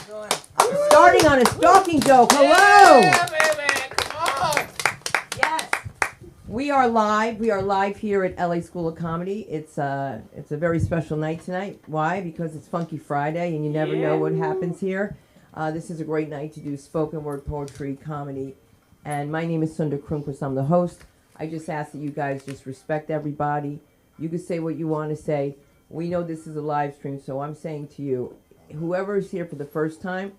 Starting on a stalking joke. Hello. Yeah, baby, come on. Yes. We are live. We are live here at LA School of Comedy. It's a very special night tonight. Why? Because it's Funky Friday, and you never know what happens here. This is a great night to do spoken word poetry, comedy. And my name is Sundar Kronquist. I'm the host. I just ask that you guys just respect everybody. You can say what you want to say. We know this is a live stream, so I'm saying to you, whoever is here for the first time,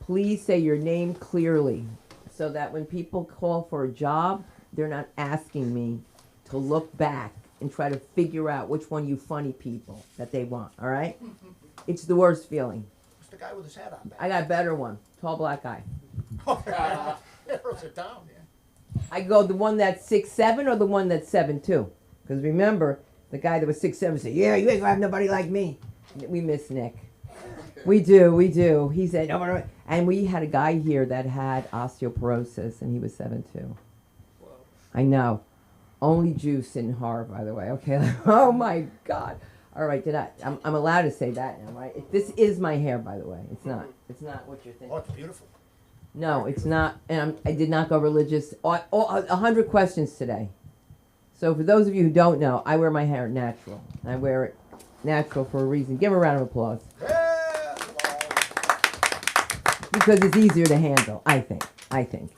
please say your name clearly so that when people call for a job, they're not asking me to look back and try to figure out which one you funny people that they want, all right? It's the worst feeling. It's the guy with his hat on back. I got a better one. Tall black guy. Narrows it down, yeah. I go the one that's 6'7" or the one that's 7'2". Because remember, the guy that was 6'7" said, "Yeah, you ain't gonna have nobody like me." We miss Nick. We do. He said, "No, no, no." And we had a guy here that had osteoporosis, and he was 7'2". I know. Only juice in horror, by the way. Okay. Oh my God. All right. I'm allowed to say that now, right? This is my hair, by the way. It's not. It's not what you're thinking. Oh, it's beautiful. No, it's not. And I did not go religious. 100 questions today. So for those of you who don't know, I wear my hair natural. I wear it natural for a reason. Give a round of applause. Yeah, come on. Because it's easier to handle, I think.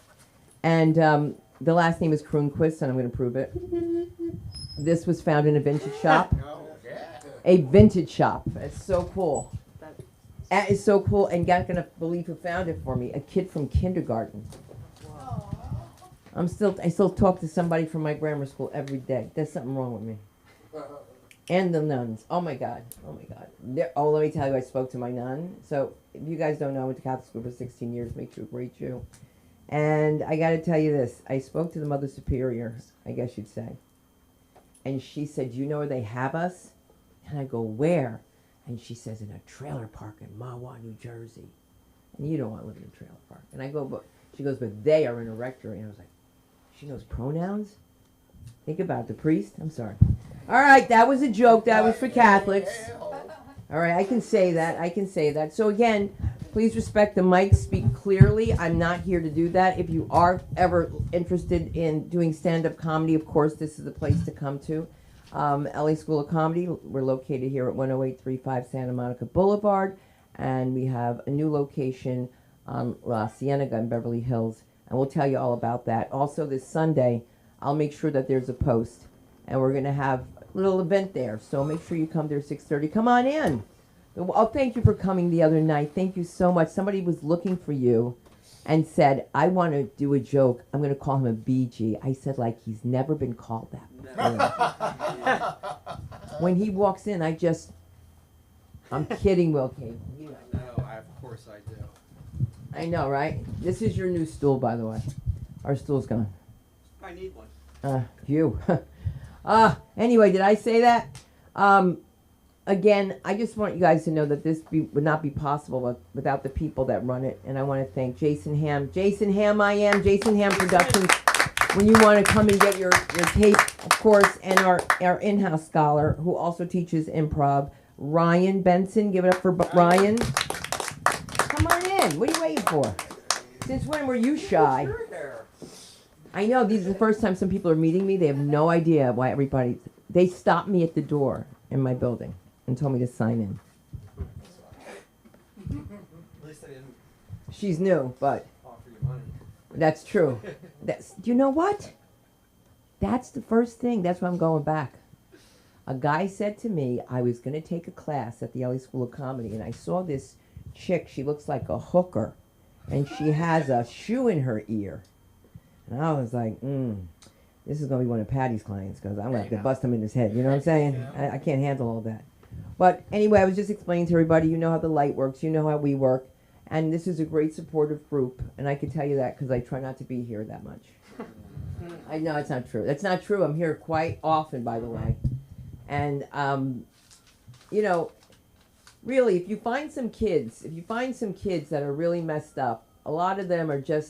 And the last name is Kronquist, and I'm going to prove it. This was found in a vintage shop. Oh, yeah. A vintage shop. It's so cool. That is so cool, and you're not going to believe who found it for me. A kid from kindergarten. I still talk to somebody from my grammar school every day. There's something wrong with me. And the nuns. Oh my God. Let me tell you, I spoke to my nun. So if you guys don't know, I went to Catholic school for 16 years, makes you a great Jew. And I got to tell you this. I spoke to the Mother Superior, I guess you'd say. And she said, "You know where they have us?" And I go, "Where?" And she says, "In a trailer park in Mahwah, New Jersey." And you don't want to live in a trailer park. And I go, "But," she goes, "but they are in a rectory." And I was like, she knows pronouns? Think about it, the priest? I'm sorry. All right, that was a joke. That was for Catholics. All right, I can say that. So again, please respect the mic. Speak clearly. I'm not here to do that. If you are ever interested in doing stand-up comedy, of course, this is the place to come to. LA School of Comedy. We're located here at 10835 Santa Monica Boulevard. And we have a new location on La Cienega in Beverly Hills. And we'll tell you all about that. Also, this Sunday, I'll make sure that there's a post. And we're going to have a little event there. So make sure you come there at 6:30. Come on in. Oh, thank you for coming the other night. Thank you so much. Somebody was looking for you and said, "I want to do a joke. I'm going to call him a BG." I said, like, he's never been called that before. When he walks in, I'm kidding, Will King. You know. No, of course I do. I know, right? This is your new stool, by the way. Our stool's gone. I need one. You. Anyway, did I say that? Again, I just want you guys to know that this would not be possible without the people that run it. And I want to thank Jason Ham. Jason Ham Productions. When you want to come and get your tape, of course, and our in-house scholar who also teaches improv, Ryan Benson. Give it up for Ryan. Come on in. What are you waiting for? Since when were you shy? I know, this is the first time some people are meeting me. They have no idea why they stopped me at the door in my building and told me to sign in. At least I didn't She's new, but offer you money. that's true. Do you know what? That's the first thing. That's why I'm going back. A guy said to me, I was going to take a class at the LA School of Comedy, and I saw this chick. She looks like a hooker, and she has a shoe in her ear. And I was like, this is going to be one of Patty's clients, because I'm going to have to bust him in his head. You know what I'm saying? I can't handle all that. But anyway, I was just explaining to everybody, you know how the light works, you know how we work. And this is a great supportive group. And I can tell you that because I try not to be here that much. I know it's not true. That's not true. I'm here quite often, by the way. And, you know, really, if you find some kids that are really messed up, a lot of them are they're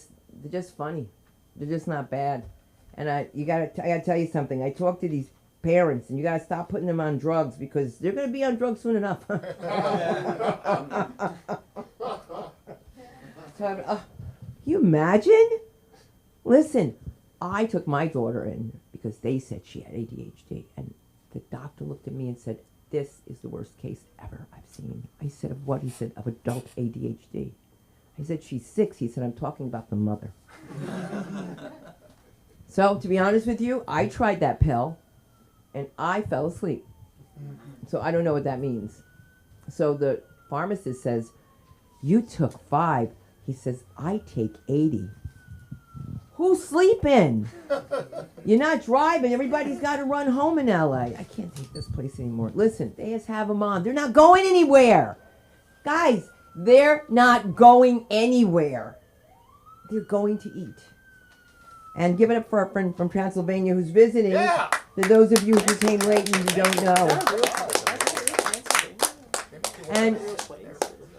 just funny. They're just not bad. And I gotta tell you something. I talk to these parents, and you gotta stop putting them on drugs because they're gonna be on drugs soon enough. You imagine? Listen, I took my daughter in because they said she had ADHD, and the doctor looked at me and said, "This is the worst case ever I've seen." I said, "Of what?" He said, "Of adult ADHD." I said, "She's 6." He said, "I'm talking about the mother." So, to be honest with you, I tried that pill, and I fell asleep. So I don't know what that means. So the pharmacist says, "You took 5." He says, "I take 80. Who's sleeping? You're not driving. Everybody's got to run home in LA. I can't take this place anymore. Listen, they just have them on. They're not going anywhere. Guys, they're not going anywhere. They're going to eat. And give it up for our friend from Transylvania who's visiting. Yeah. To those of you who came late and you don't know. And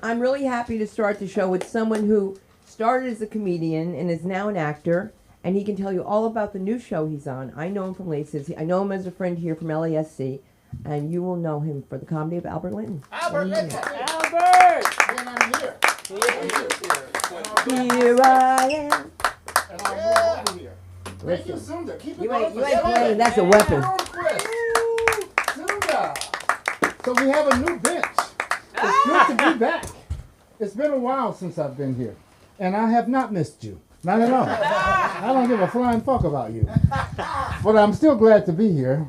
I'm really happy to start the show with someone who started as a comedian and is now an actor, and he can tell you all about the new show he's on. I know him from Laces. I know him as a friend here from LASC, and you will know him for the comedy of Albert Linton. Albert Linton. Albert! And I'm here. Here I am. And I'm over here. Thank you, Sunda. Keep it You ain't going. playing. That's a weapon. Sunda. So we have a new bench. It's good to be back. It's been a while since I've been here, and I have not missed you. Not at all. I don't give a flying fuck about you. But I'm still glad to be here.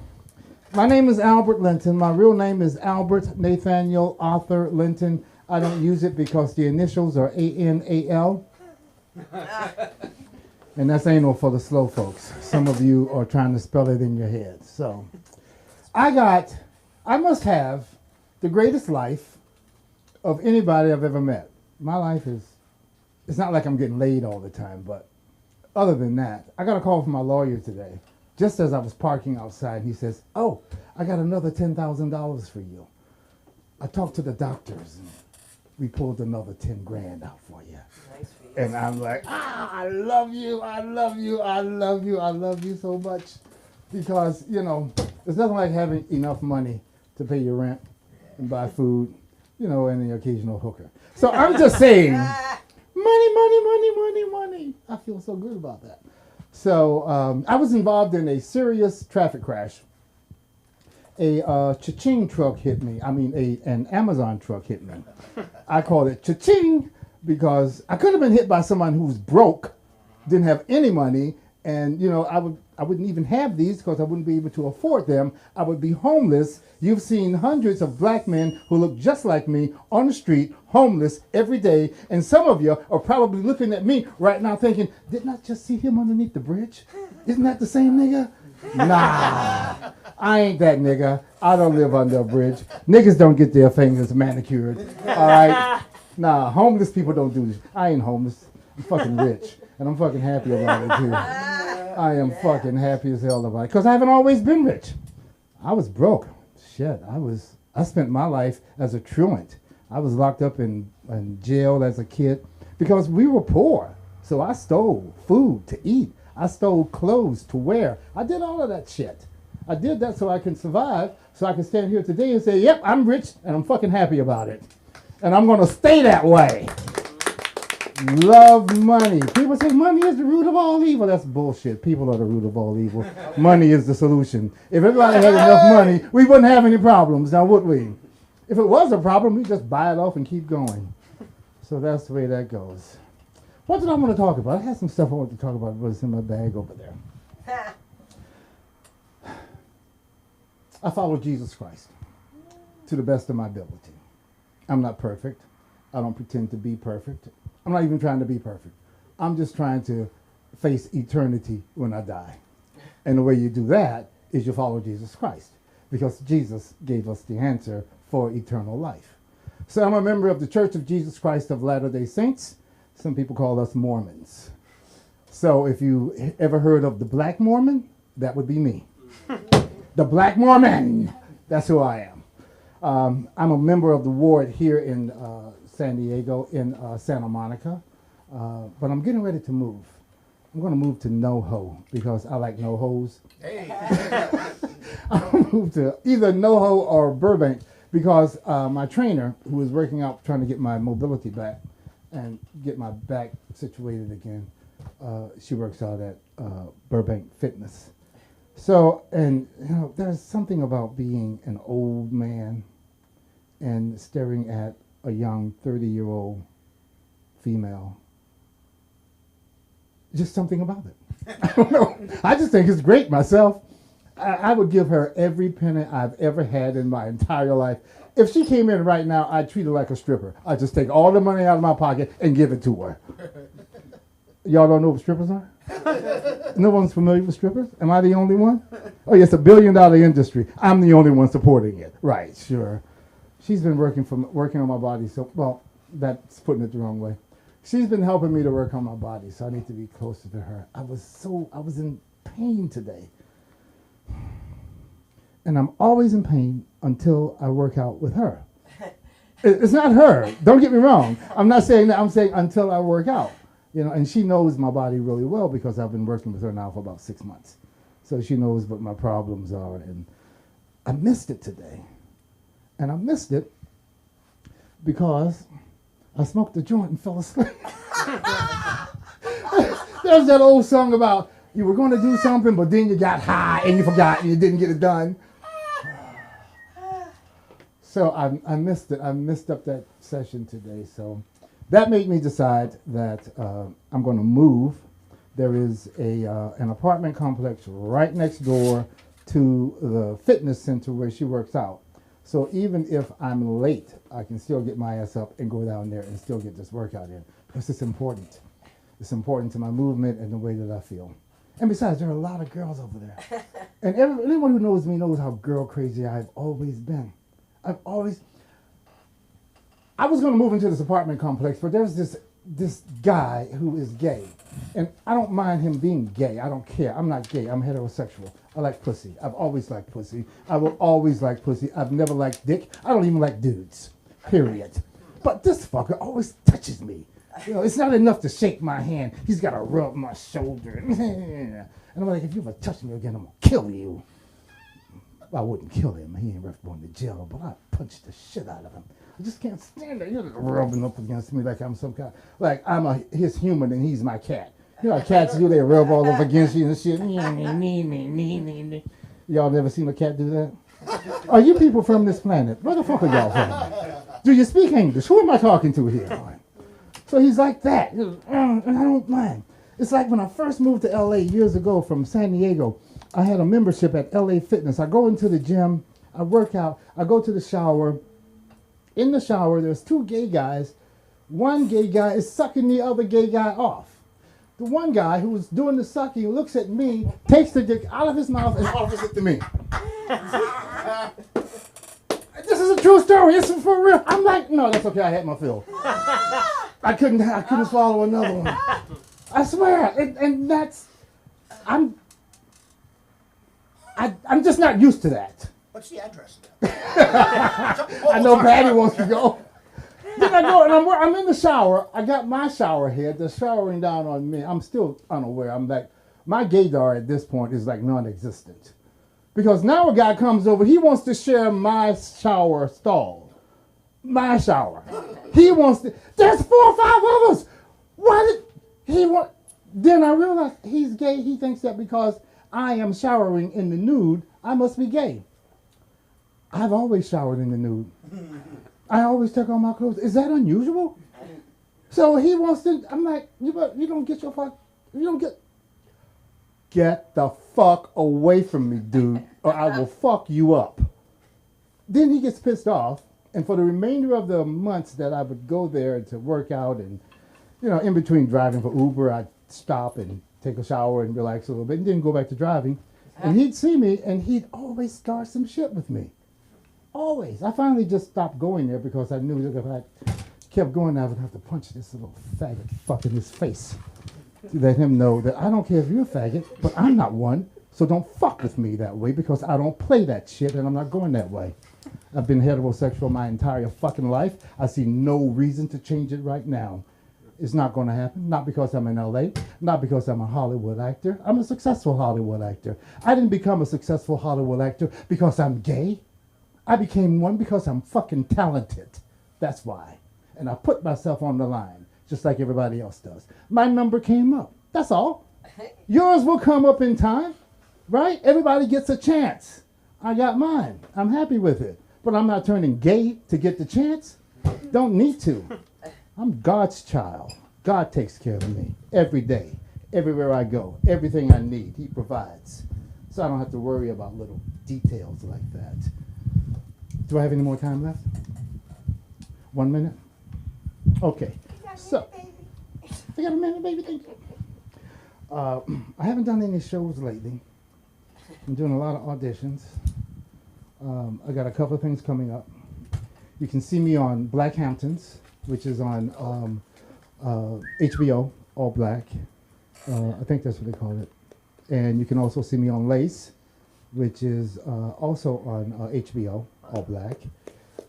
My name is Albert Linton. My real name is Albert Nathaniel Arthur Linton. I don't use it because the initials are ANAL. And that's anal for the slow folks. Some of you are trying to spell it in your head. So I must have the greatest life of anybody I've ever met. My life it's not like I'm getting laid all the time, but other than that, I got a call from my lawyer today, just as I was parking outside. He says, "Oh, I got another $10,000 for you." I talked to the doctors, and we pulled another 10 grand out for you. Nice for you. And I'm like, I love you, I love you, I love you, I love you so much. Because, there's nothing like having enough money to pay your rent and buy food, and the occasional hooker. So I'm just saying, money, money, money, money, money. I feel so good about that. So I was involved in a serious traffic crash. A cha-ching truck hit me. An Amazon truck hit me. I call it cha-ching because I could have been hit by someone who's broke, didn't have any money, and I wouldn't even have these because I wouldn't be able to afford them. I would be homeless. You've seen hundreds of black men who look just like me on the street, homeless every day, and some of you are probably looking at me right now thinking, didn't I just see him underneath the bridge? Isn't that the same nigga? Nah, I ain't that nigga. I don't live under a bridge. Niggas don't get their fingers manicured. All right? Nah, homeless people don't do this. I ain't homeless. I'm fucking rich. And I'm fucking happy about it too. I am fucking happy as hell about it. Because I haven't always been rich. I was broke. Shit, I spent my life as a truant. I was locked up in jail as a kid because we were poor. So I stole food to eat. I stole clothes to wear. I did all of that shit. I did that so I can survive, so I can stand here today and say, yep, I'm rich and I'm fucking happy about it. And I'm going to stay that way. Love money. People say money is the root of all evil. That's bullshit. People are the root of all evil. Money is the solution. If everybody had enough money, we wouldn't have any problems, now would we? If it was a problem, we'd just buy it off and keep going. So that's the way that goes. What did I want to talk about? I had some stuff I wanted to talk about, but it's in my bag over there. I follow Jesus Christ to the best of my ability. I'm not perfect. I don't pretend to be perfect. I'm not even trying to be perfect. I'm just trying to face eternity when I die. And the way you do that is you follow Jesus Christ, because Jesus gave us the answer for eternal life. So I'm a member of the Church of Jesus Christ of Latter-day Saints. Some people call us Mormons. So if you ever heard of the Black Mormon, that would be me. The Black Mormon, that's who I am. I'm a member of the ward here in San Diego, in Santa Monica, but I'm getting ready to move. I'm going to move to NoHo because I like no-hos. Hey. I'll move to either NoHo or Burbank because my trainer, who was working out trying to get my mobility back, and get my back situated again. She works out at Burbank Fitness. So, and you know, there's something about being an old man and staring at a young 30-year-old female. Just something about it. I don't know. I just think it's great myself. I would give her every penny I've ever had in my entire life. If she came in right now, I'd treat her like a stripper. I'd just take all the money out of my pocket and give it to her. Y'all don't know what strippers are? No one's familiar with strippers? Am I the only one? Oh, yes, $1 billion industry. I'm the only one supporting it. Right, sure. She's been working on my body, so, well, that's putting it the wrong way. She's been helping me to work on my body, so I need to be closer to her. I was in pain today. And I'm always in pain until I work out with her. It's not her. Don't get me wrong. I'm not saying that. I'm saying until I work out. You know, and she knows my body really well because I've been working with her now for about 6 months. So she knows what my problems are. And I missed it today. And I missed it because I smoked a joint and fell asleep. There's that old song about you were going to do something, but then you got high and you forgot and you didn't get it done. So I missed it. I missed up that session today. So that made me decide that I'm going to move. There is an apartment complex right next door to the fitness center where she works out. So even if I'm late, I can still get my ass up and go down there and still get this workout in because it's important. It's important to my movement and the way that I feel. And besides, there are a lot of girls over there. And anyone who knows me knows how girl crazy I've always been. I was going to move into this apartment complex, but there's this guy who is gay. And I don't mind him being gay. I don't care. I'm not gay. I'm heterosexual. I like pussy. I've always liked pussy. I will always like pussy. I've never liked dick. I don't even like dudes. Period. But this fucker always touches me. You know, it's not enough to shake my hand. He's got to rub my shoulder. And I'm like, if you ever touch me again, I'm going to kill you. I wouldn't kill him. He ain't worth going to jail, but I'd punch the shit out of him. I just can't stand it. You're rubbing up against me like I'm some kind, like I'm his human and he's my cat. You know how cats do? They rub all up against you and shit. Y'all never seen a cat do that? Are you people from this planet? Where the fuck are y'all from? Do you speak English? Who am I talking to here? So he's like that, and I don't mind. It's like when I first moved to LA years ago from San Diego, I had a membership at LA Fitness. I go into the gym, I work out, I go to the shower. In the shower, there's two gay guys. One gay guy is sucking the other gay guy off. The one guy who was doing the sucking looks at me, takes the dick out of his mouth and offers it to me. This is a true story. This is for real. I'm like, no, that's okay. I had my fill. I couldn't swallow another one. I swear. And that's, I'm just not used to that. What's the address? I know Patty wants to go. Then I go and I'm in the shower. I got my shower head. They're showering down on me. I'm still unaware. I'm like, my gaydar at this point is like non-existent. Because now a guy comes over, he wants to share my shower stall. My shower. He wants to, there's 4 or 5 of us. Why did he want, then I realized he's gay. He thinks that because I am showering in the nude, I must be gay. I've always showered in the nude. I always take off my clothes. Is that unusual? So he wants to, I'm like, you don't get your fuck, you don't get the fuck away from me, dude, or I will fuck you up. Then he gets pissed off, and for the remainder of the months that I would go there to work out and, you know, in between driving for Uber, I'd stop and take a shower and relax a little bit and then go back to driving. And he'd see me and he'd always start some shit with me. Always. I finally just stopped going there because I knew that if I kept going, I would have to punch this little faggot fuck in his face to let him know that I don't care if you're a faggot, but I'm not one. So don't fuck with me that way because I don't play that shit and I'm not going that way. I've been heterosexual my entire fucking life. I see no reason to change it right now. It's not going to happen. Not because I'm in LA. Not because I'm a Hollywood actor. I'm a successful Hollywood actor. I didn't become a successful Hollywood actor because I'm gay. I became one because I'm fucking talented. That's why. And I put myself on the line. just like everybody else does. My number came up. That's all. Yours will come up in time, right? Everybody gets a chance. I got mine. I'm happy with it. But I'm not turning gay to get the chance. Don't need to. I'm God's child. God takes care of me every day, everywhere I go. Everything I need, he provides. So I don't have to worry about little details like that. Do I have any more time left? 1 minute? Okay. So, I got a minute, baby. Thank you. I haven't done any shows lately. I'm doing a lot of auditions. I got a couple of things coming up. You can see me on Black Hamptons, which is on HBO, all black. I think that's what they call it. And you can also see me on Lace, which is also on HBO, all black.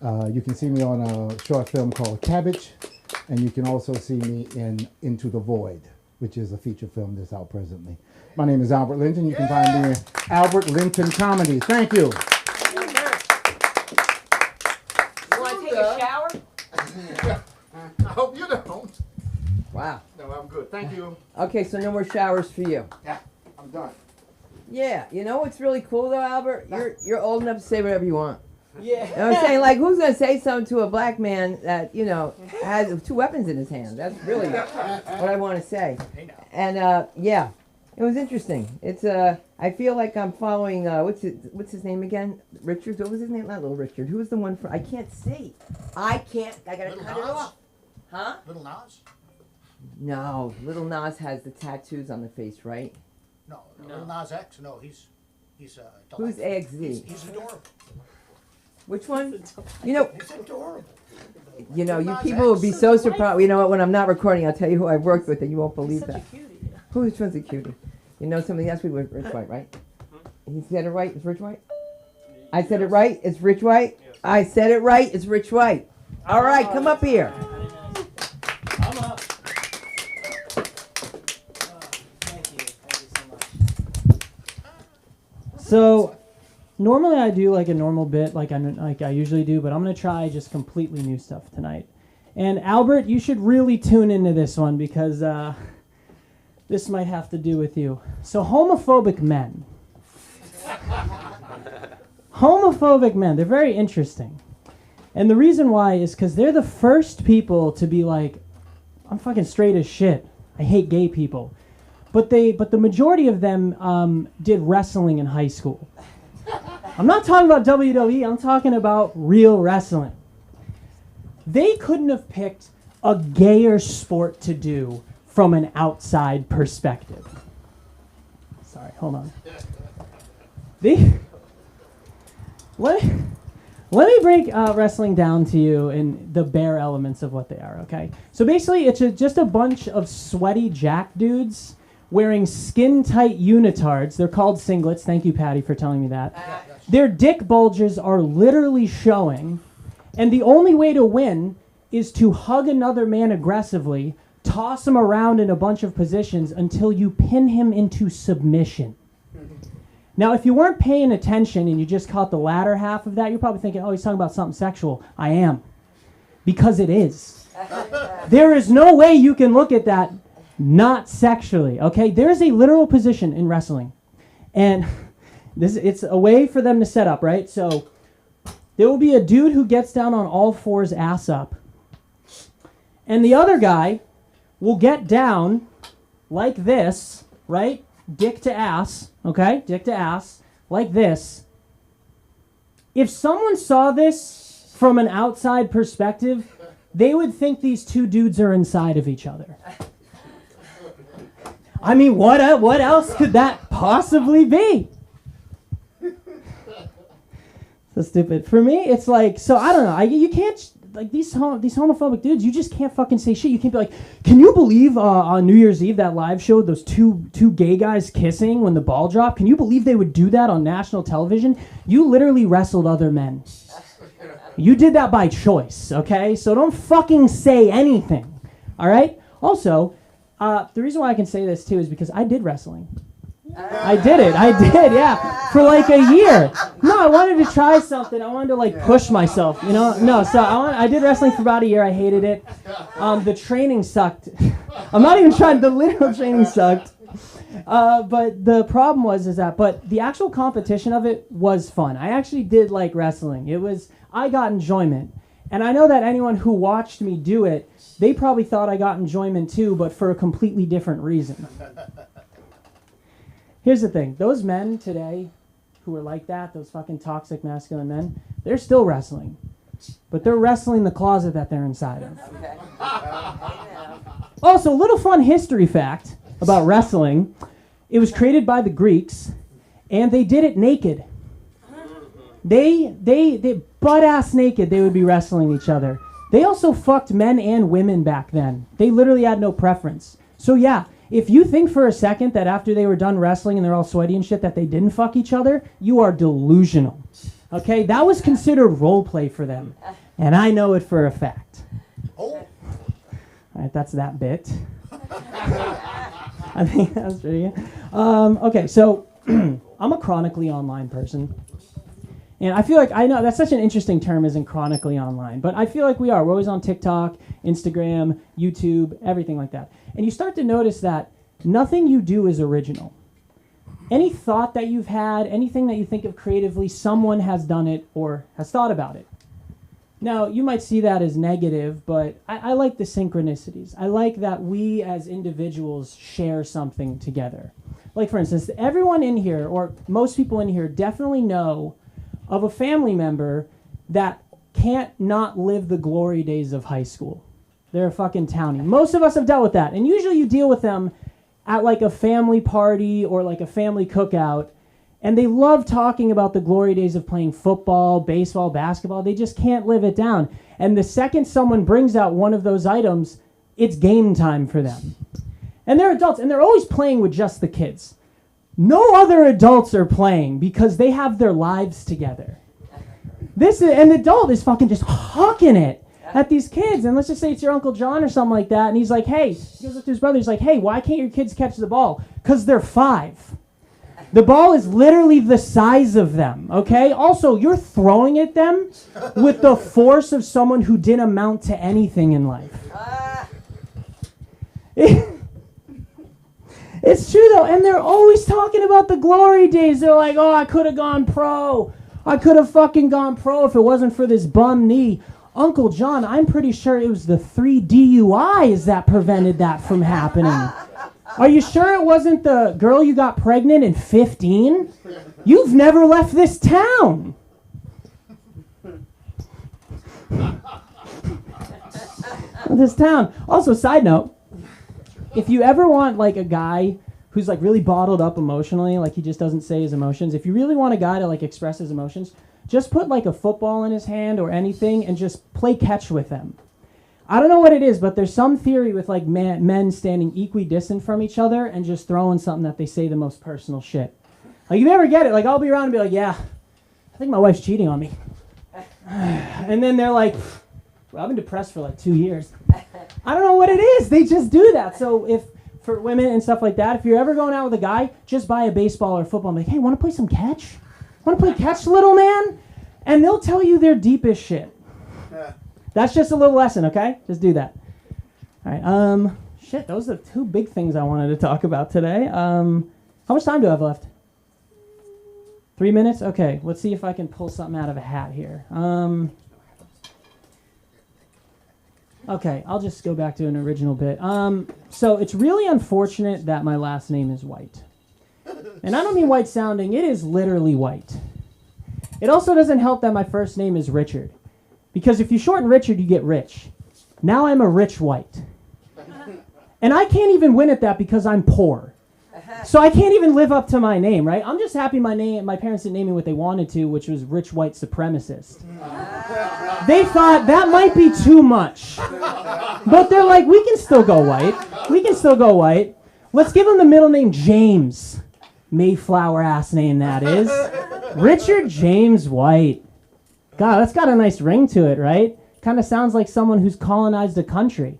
You can see me on a short film called Cabbage, and you can also see me in Into the Void, which is a feature film that's out presently. My name is Albert Linton. You can find me in Albert Linton Comedy. Thank you. You want to take a shower? I hope you don't. Wow. No, I'm good. Thank you. Okay, so no more showers for you. Yeah, I'm done. Yeah, you know what's really cool though, Albert? You're old enough to say whatever you want. Yeah. You know what I'm saying? Like, who's gonna say something to a black man that has 2 weapons in his hand? That's really what I want to say. And yeah, it was interesting. It's I feel like I'm following what's his name again? Richard. What was his name? Not Little Richard. Who was the one for? I can't see. I gotta Little cut it Nas? off. Huh? Little Nas? No, Little Nas has the tattoos on the face, right? No, Little Nas X. No, he's Who's delightful. AXZ? He's adorable. Which one? You know, He's adorable. you Little know, Nas people will X. be so surprised. You know what? When I'm not recording, I'll tell you who I've worked with, and you won't believe that. Such a cutie. Which one's a cutie? You know somebody else with Rich White, right? He said it right. It's Rich White. I said it right. It's Rich White. I said it right. It's Rich White. All right, come up here. I'm up. Thank you. Thank you so much. So, normally I do like a normal bit like I usually do, but I'm going to try just completely new stuff tonight. And Albert, you should really tune into this one because this might have to do with you. So, homophobic men. Homophobic men, they're very interesting. And the reason why is because they're the first people to be like, I'm fucking straight as shit. I hate gay people. But the majority of them did wrestling in high school. I'm not talking about WWE, I'm talking about real wrestling. They couldn't have picked a gayer sport to do from an outside perspective. Sorry, hold on. Let me break wrestling down to you in the bare elements of what they are, okay? So basically, it's just a bunch of sweaty jack dudes wearing skin-tight unitards. They're called singlets. Thank you, Patty, for telling me that. Their dick bulges are literally showing, and the only way to win is to hug another man aggressively, toss him around in a bunch of positions until you pin him into submission. Now, if you weren't paying attention and you just caught the latter half of that, you're probably thinking, oh, he's talking about something sexual. I am. Because it is. There is no way you can look at that not sexually, okay? There's a literal position in wrestling. And it's a way for them to set up, right? So there will be a dude who gets down on all fours, ass up. And the other guy will get down like this, right? Dick to ass, okay? Dick to ass, like this. If someone saw this from an outside perspective, they would think these two dudes are inside of each other. I mean, what else could that possibly be? So stupid. For me, it's like, so I don't know. You can't, like these homophobic dudes, you just can't fucking say shit. You can't be like, can you believe on New Year's Eve that live show, those two gay guys kissing when the ball dropped? Can you believe they would do that on national television? You literally wrestled other men. You did that by choice, okay? So don't fucking say anything, all right? Also, the reason why I can say this too is because I did wrestling. I did it. I did, yeah. For like a year. No, I wanted to try something. I wanted to like push myself, you know? No, so I did wrestling for about a year. I hated it. The training sucked. I'm not even trying. The literal training sucked. But the problem was but the actual competition of it was fun. I actually did like wrestling. I got enjoyment. And I know that anyone who watched me do it, they probably thought I got enjoyment too, but for a completely different reason. Here's the thing. Those men today who are like that, those fucking toxic masculine men, they're still wrestling. But they're wrestling the closet that they're inside of. Okay. Also, a little fun history fact about wrestling. It was created by the Greeks, and they did it naked. They butt-ass naked, they would be wrestling each other. They also fucked men and women back then. They literally had no preference. So yeah, if you think for a second that after they were done wrestling and they're all sweaty and shit that they didn't fuck each other, you are delusional. Okay? That was considered role play for them. And I know it for a fact. Oh. All right, that's that bit. I think that was pretty good. Okay, so I'm a chronically online person. And I feel like, I know that's such an interesting term, isn't chronically online, but I feel like we are. We're always on TikTok, Instagram, YouTube, everything like that. And you start to notice that nothing you do is original. Any thought that you've had, anything that you think of creatively, someone has done it or has thought about it. Now, you might see that as negative, but I like the synchronicities. I like that we as individuals share something together. Like, for instance, everyone in here, or most people in here, definitely know of a family member that can't not live the glory days of high school. They're a fucking townie. Most of us have dealt with that. And usually you deal with them at like a family party or like a family cookout. And they love talking about the glory days of playing football, baseball, basketball. They just can't live it down. And the second someone brings out one of those items, it's game time for them. And they're adults, and they're always playing with just the kids. No other adults are playing because they have their lives together. And the adult is fucking just hawking it at these kids. And let's just say it's your Uncle John or something like that. And he's like, hey, he goes up to his brother. He's like, hey, why can't your kids catch the ball? Because they're 5. The ball is literally the size of them, okay? Also, you're throwing at them with the force of someone who didn't amount to anything in life. It's true, though, and they're always talking about the glory days. They're like, oh, I could have gone pro. I could have fucking gone pro if it wasn't for this bum knee. Uncle John, I'm pretty sure it was the 3 DUIs that prevented that from happening. Are you sure it wasn't the girl you got pregnant in 15? You've never left this town. This town. Also, side note, if you ever want like a guy who's like really bottled up emotionally, like he just doesn't say his emotions, if you really want a guy to like express his emotions, just put like a football in his hand or anything and just play catch with them. I don't know what it is, but there's some theory with like men standing equidistant from each other and just throwing something that they say the most personal shit. Like, you never get it. Like, I'll be around and be like, yeah, I think my wife's cheating on me. And then they're like, well, I've been depressed for like 2 years. I don't know what it is. They just do that. So if, for women and stuff like that, if you're ever going out with a guy, just buy a baseball or football and be like, hey, want to play some catch? Want to play catch, little man? And they'll tell you their deepest shit. That's just a little lesson, okay? Just do that. All right. Shit, those are the 2 big things I wanted to talk about today. How much time do I have left? 3 minutes? Okay. Let's see if I can pull something out of a hat here. Okay, I'll just go back to an original bit. So it's really unfortunate that my last name is White. And I don't mean white sounding. It is literally white. It also doesn't help that my first name is Richard. Because if you shorten Richard, you get rich. Now I'm a rich white. And I can't even win at that because I'm poor. So I can't even live up to my name, right? I'm just happy my parents didn't name me what they wanted to, which was rich white supremacist. They thought that might be too much. But they're like, we can still go white. We can still go white. Let's give him the middle name James. Mayflower ass name that is. Richard James White. God, that's got a nice ring to it, right? Kind of sounds like someone who's colonized a country.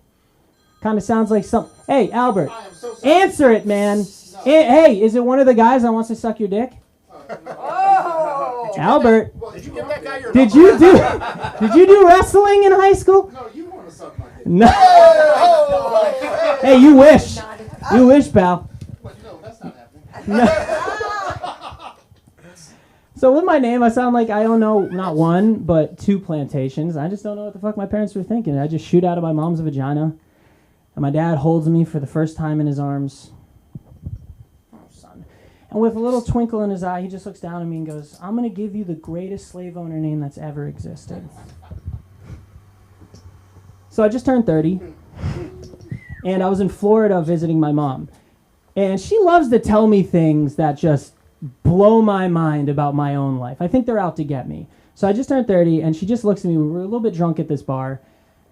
Kind of sounds like some... Hey, Albert, answer it, man. Hey, is it one of the guys that wants to suck your dick? Oh! Albert, Did you give that guy your did number? you do wrestling in high school? No, you want to suck my dick. No. Hey, you wish. You wish, pal. But no, that's not happening. So with my name, I sound like I don't know not one, but 2 plantations. I just don't know what the fuck my parents were thinking. I just shoot out of my mom's vagina, and my dad holds me for the first time in his arms. Oh, son. And with a little twinkle in his eye, he just looks down at me and goes, I'm going to give you the greatest slave owner name that's ever existed. So I just turned 30, and I was in Florida visiting my mom. And she loves to tell me things that just blow my mind about my own life. I think they're out to get me. So I just turned 30, and she just looks at me. We were a little bit drunk at this bar,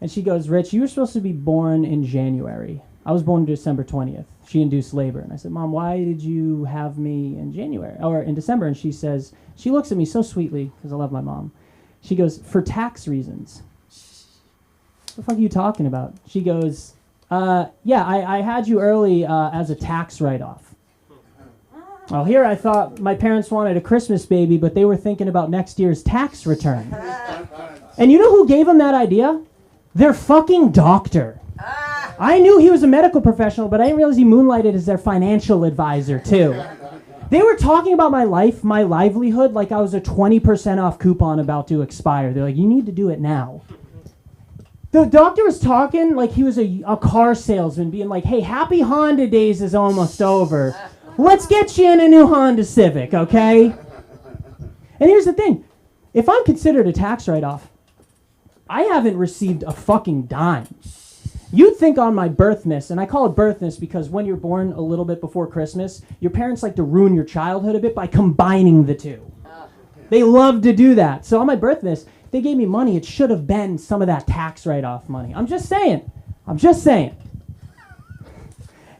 and she goes, Rich, you were supposed to be born in January. I was born December 20th. She induced labor. And I said, Mom, why did you have me in January or in December? And she says, she looks at me so sweetly, because I love my mom. She goes, for tax reasons. What the fuck are you talking about? She goes, yeah, I had you early as a tax write-off. Well, here I thought my parents wanted a Christmas baby, but they were thinking about next year's tax return. And you know who gave them that idea? Their fucking doctor. I knew he was a medical professional, but I didn't realize he moonlighted as their financial advisor, too. They were talking about my life, my livelihood, like I was a 20% off coupon about to expire. They're like, you need to do it now. The doctor was talking like he was a car salesman, being like, hey, happy Honda days is almost over. Let's get you in a new Honda Civic, okay? And here's the thing. If I'm considered a tax write-off, I haven't received a fucking dime. You'd think on my birth miss, and I call it birth miss because when you're born a little bit before Christmas, your parents like to ruin your childhood a bit by combining the two. They love to do that. So on my birth miss, if they gave me money, it should have been some of that tax write-off money. I'm just saying.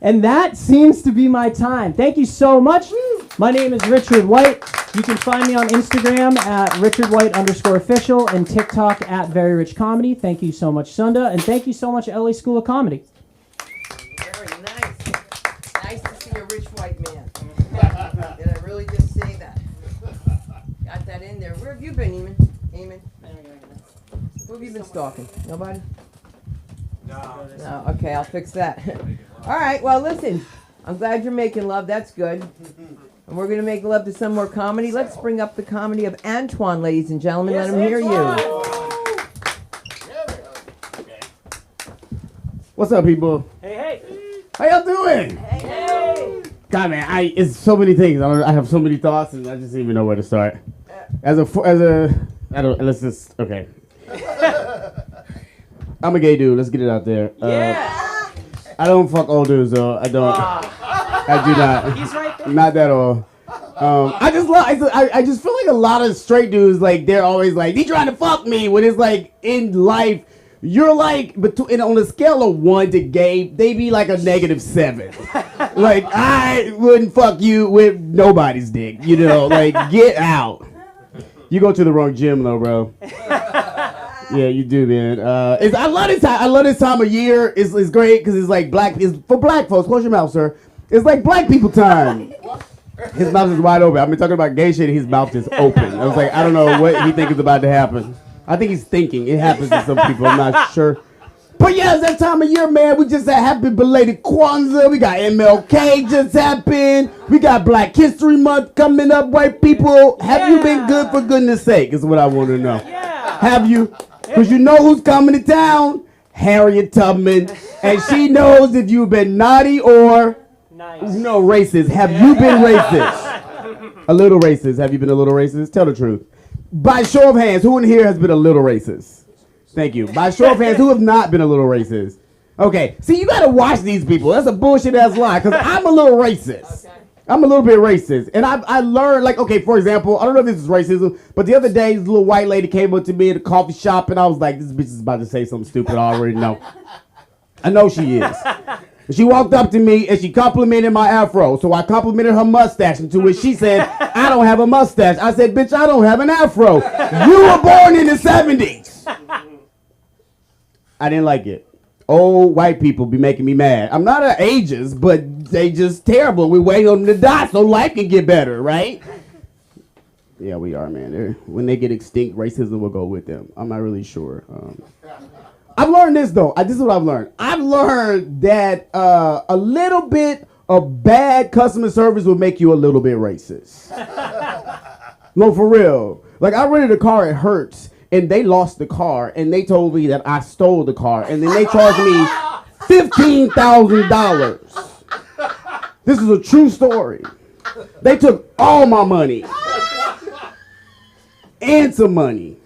And that seems to be my time. Thank you so much. My name is Richard White. You can find me on Instagram at RichardWhite_official and TikTok at Very Rich Comedy. Thank you so much, Sunda. And thank you so much, LA School of Comedy. Very nice. Nice to see a rich white man. Did I really just say that? Got that in there. Where have you been, Eamon? Who have you been stalking? Nobody? No. Okay, I'll fix that. All right, well, listen. I'm glad you're making love. That's good. And we're going to make love to some more comedy. Let's bring up the comedy of Antoine, ladies and gentlemen. Let him hear you. What's up, people? Hey. How y'all doing? Hey. God, man, it's so many things. I have so many thoughts, and I just don't even know where to start. Okay. I'm a gay dude. Let's get it out there. Yeah. I don't fuck old dudes, though. I don't. I do not. He's right there. Not that old. I just feel like a lot of straight dudes, like, they're always like, they trying to fuck me, when it's like, in life, you're like, on a scale of 1 to gay, they be like a -7. Like, I wouldn't fuck you with nobody's dick, you know, like, get out. You go to the wrong gym, though, bro. Yeah, you do, man. I love this time. I love this time of year. It's great because it's like it's for black folks. Close your mouth, sir. It's like black people time. His mouth is wide open. I've been talking about gay shit. His mouth is open. I was like, I don't know what he thinks is about to happen. I think he's thinking. It happens to some people. I'm not sure. But yeah, it's that time of year, man. We just had happy belated Kwanzaa. We got MLK just happened. We got Black History Month coming up. White people, have you been good, for goodness sake, is what I want to know. Yeah. Have you? Because you know who's coming to town? Harriet Tubman. And she knows if you've been naughty or racist. Have you been racist? A little racist. Have you been a little racist? Tell the truth. By show of hands, who in here has been a little racist? Thank you. By show of hands, who have not been a little racist? Okay. See, you got to watch these people. That's a bullshit-ass lie, because I'm a little racist. Okay. I'm a little bit racist. And I learned, like, okay, for example, I don't know if this is racism, but the other day, this little white lady came up to me at a coffee shop, and I was like, this bitch is about to say something stupid. I already know. I know she is. She walked up to me, and she complimented my afro. So I complimented her mustache, and to which she said, I don't have a mustache. I said, bitch, I don't have an afro. You were born in the 70s. I didn't like it. Old white people be making me mad. I'm not an ageist, but they just terrible. We wait on them to die so life can get better, right? Yeah, we are, man. When they get extinct, racism will go with them. I'm not really sure. I've learned this, though. This is what I've learned. I've learned that a little bit of bad customer service will make you a little bit racist. No, for real. Like, I rented a car at Hertz, and they lost the car, and they told me that I stole the car, and then they charged me $15,000. This is a true story. They took all my money. And some money.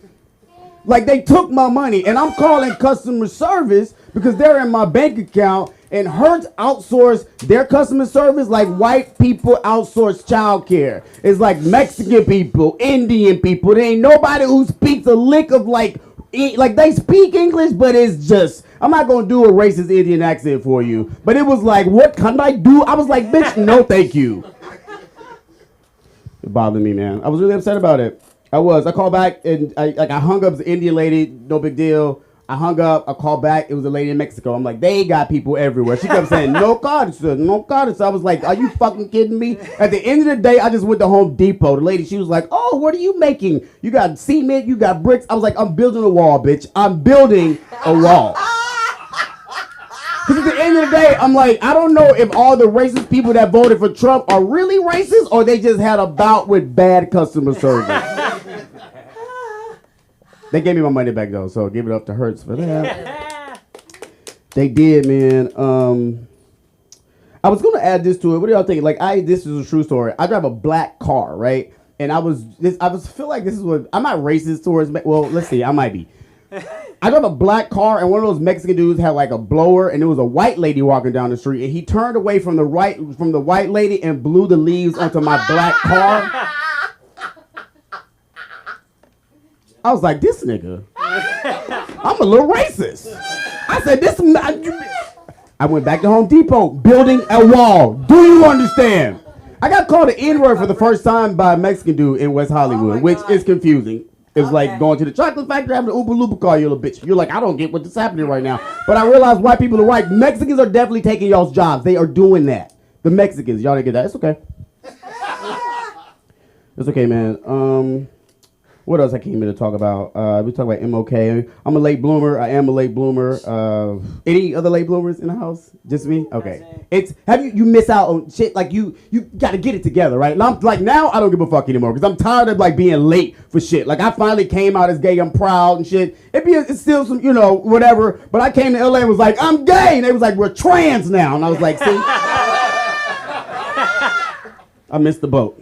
Like, they took my money, and I'm calling customer service because they're in my bank account, and Hertz outsourced their customer service like white people outsource childcare. It's like Mexican people, Indian people. There ain't nobody who speaks a lick of like they speak English, but it's just, I'm not gonna do a racist Indian accent for you. But it was like, what can I do? I was like, bitch, no thank you. It bothered me, man. I was really upset about it. I called back and I hung up. It was an Indian lady, no big deal. I hung up, I called back, it was a lady in Mexico. I'm like, they got people everywhere. She kept saying, no cards, sir, no cards. So I was like, are you fucking kidding me? At the end of the day, I just went to Home Depot. The lady, she was like, oh, what are you making? You got cement, you got bricks. I was like, I'm building a wall, bitch. I'm building a wall. Because at the end of the day, I'm like, I don't know if all the racist people that voted for Trump are really racist or they just had a bout with bad customer service. They gave me my money back though, so give it up to Hertz for that. They did, man. I was gonna add this to it. What do y'all think? Like, this is a true story. I drive a black car, right? And I feel like this is what, I'm not racist towards, well, let's see, I might be. I drive a black car, and one of those Mexican dudes had like a blower, and there was a white lady walking down the street, and he turned away from the white lady and blew the leaves onto my black car. I was like, this nigga, I'm a little racist. I said, I went back to Home Depot, building a wall. Do you understand? I got called an N-word for the first time by a Mexican dude in West Hollywood, which is confusing. It's like going to the chocolate factory, having an Oompa Loompa car, you little bitch. You're like, I don't get what's happening right now. But I realized white people are right. Mexicans are definitely taking y'all's jobs. They are doing that. The Mexicans, y'all didn't get that. It's okay. It's okay, man. What else I came here to talk about? We talk about MOK. I'm a late bloomer. I am a late bloomer. Any other late bloomers in the house? Just me? Okay. You miss out on shit, like you got to get it together, right? And I'm like, now I don't give a fuck anymore because I'm tired of like being late for shit. Like, I finally came out as gay. I'm proud and shit. It's still some, whatever. But I came to LA and was like, I'm gay. And they was like, we're trans now. And I was like, see? I missed the boat.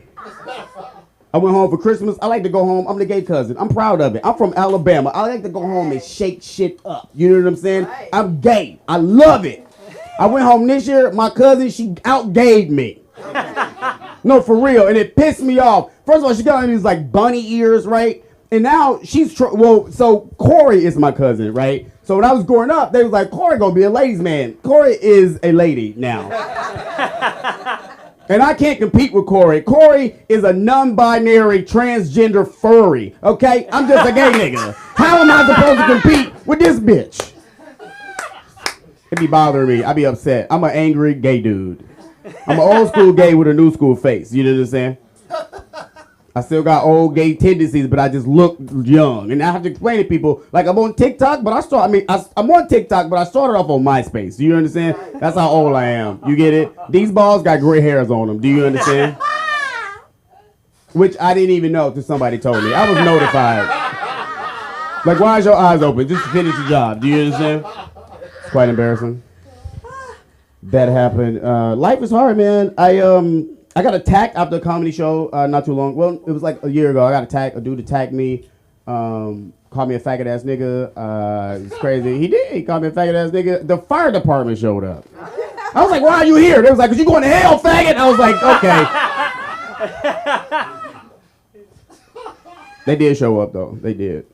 I went home for Christmas. I like to go home. I'm the gay cousin. I'm proud of it. I'm from Alabama. I like to go home and shake shit up. You know what I'm saying? Right. I'm gay. I love it. I went home this year. My cousin, she out-gayed me. No, for real. And it pissed me off. First of all, she got on these like bunny ears, right? And now she's, so Corey is my cousin, right? So when I was growing up, they was like, Corey gonna be a ladies' man. Corey is a lady now. And I can't compete with Corey. Corey is a non-binary transgender furry, okay? I'm just a gay nigga. How am I supposed to compete with this bitch? It be bothering me. I be upset. I'm an angry gay dude. I'm an old school gay with a new school face. You know what I'm saying? I still got old gay tendencies, but I just look young. And I have to explain to people, like, I'm on TikTok, but I'm on TikTok, but I started off on MySpace. You understand? That's how old I am. You get it? These balls got gray hairs on them. Do you understand? Which I didn't even know until somebody told me. I was notified. Like, why is your eyes open? Just to finish the job. Do you understand? It's quite embarrassing. That happened. Life is hard, man. I got attacked after a comedy show not too long. Well, it was like a year ago. I got attacked. A dude attacked me. Called me a faggot ass nigga. It's crazy. He did. He called me a faggot ass nigga. The fire department showed up. I was like, why are you here? They was like, 'cause you going to hell, faggot. I was like, okay. They did show up though. They did.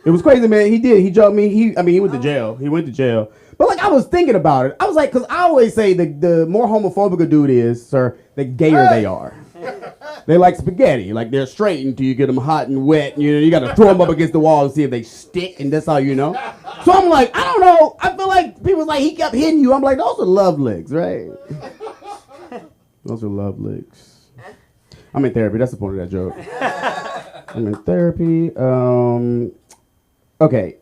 It was crazy, man. He did. He jumped me. He went to jail. He went to jail. But like, I was thinking about it. I was like, because I always say the more homophobic a dude is, sir, the gayer they are. They like spaghetti. Like they're straight until you get them hot and wet. You know, you got to throw them up against the wall and see if they stick, and that's how you know. So I'm like, I don't know. I feel like people like he kept hitting you. I'm like, those are love licks, right? Those are love licks. I'm in therapy. That's the point of that joke. I'm in therapy. Okay.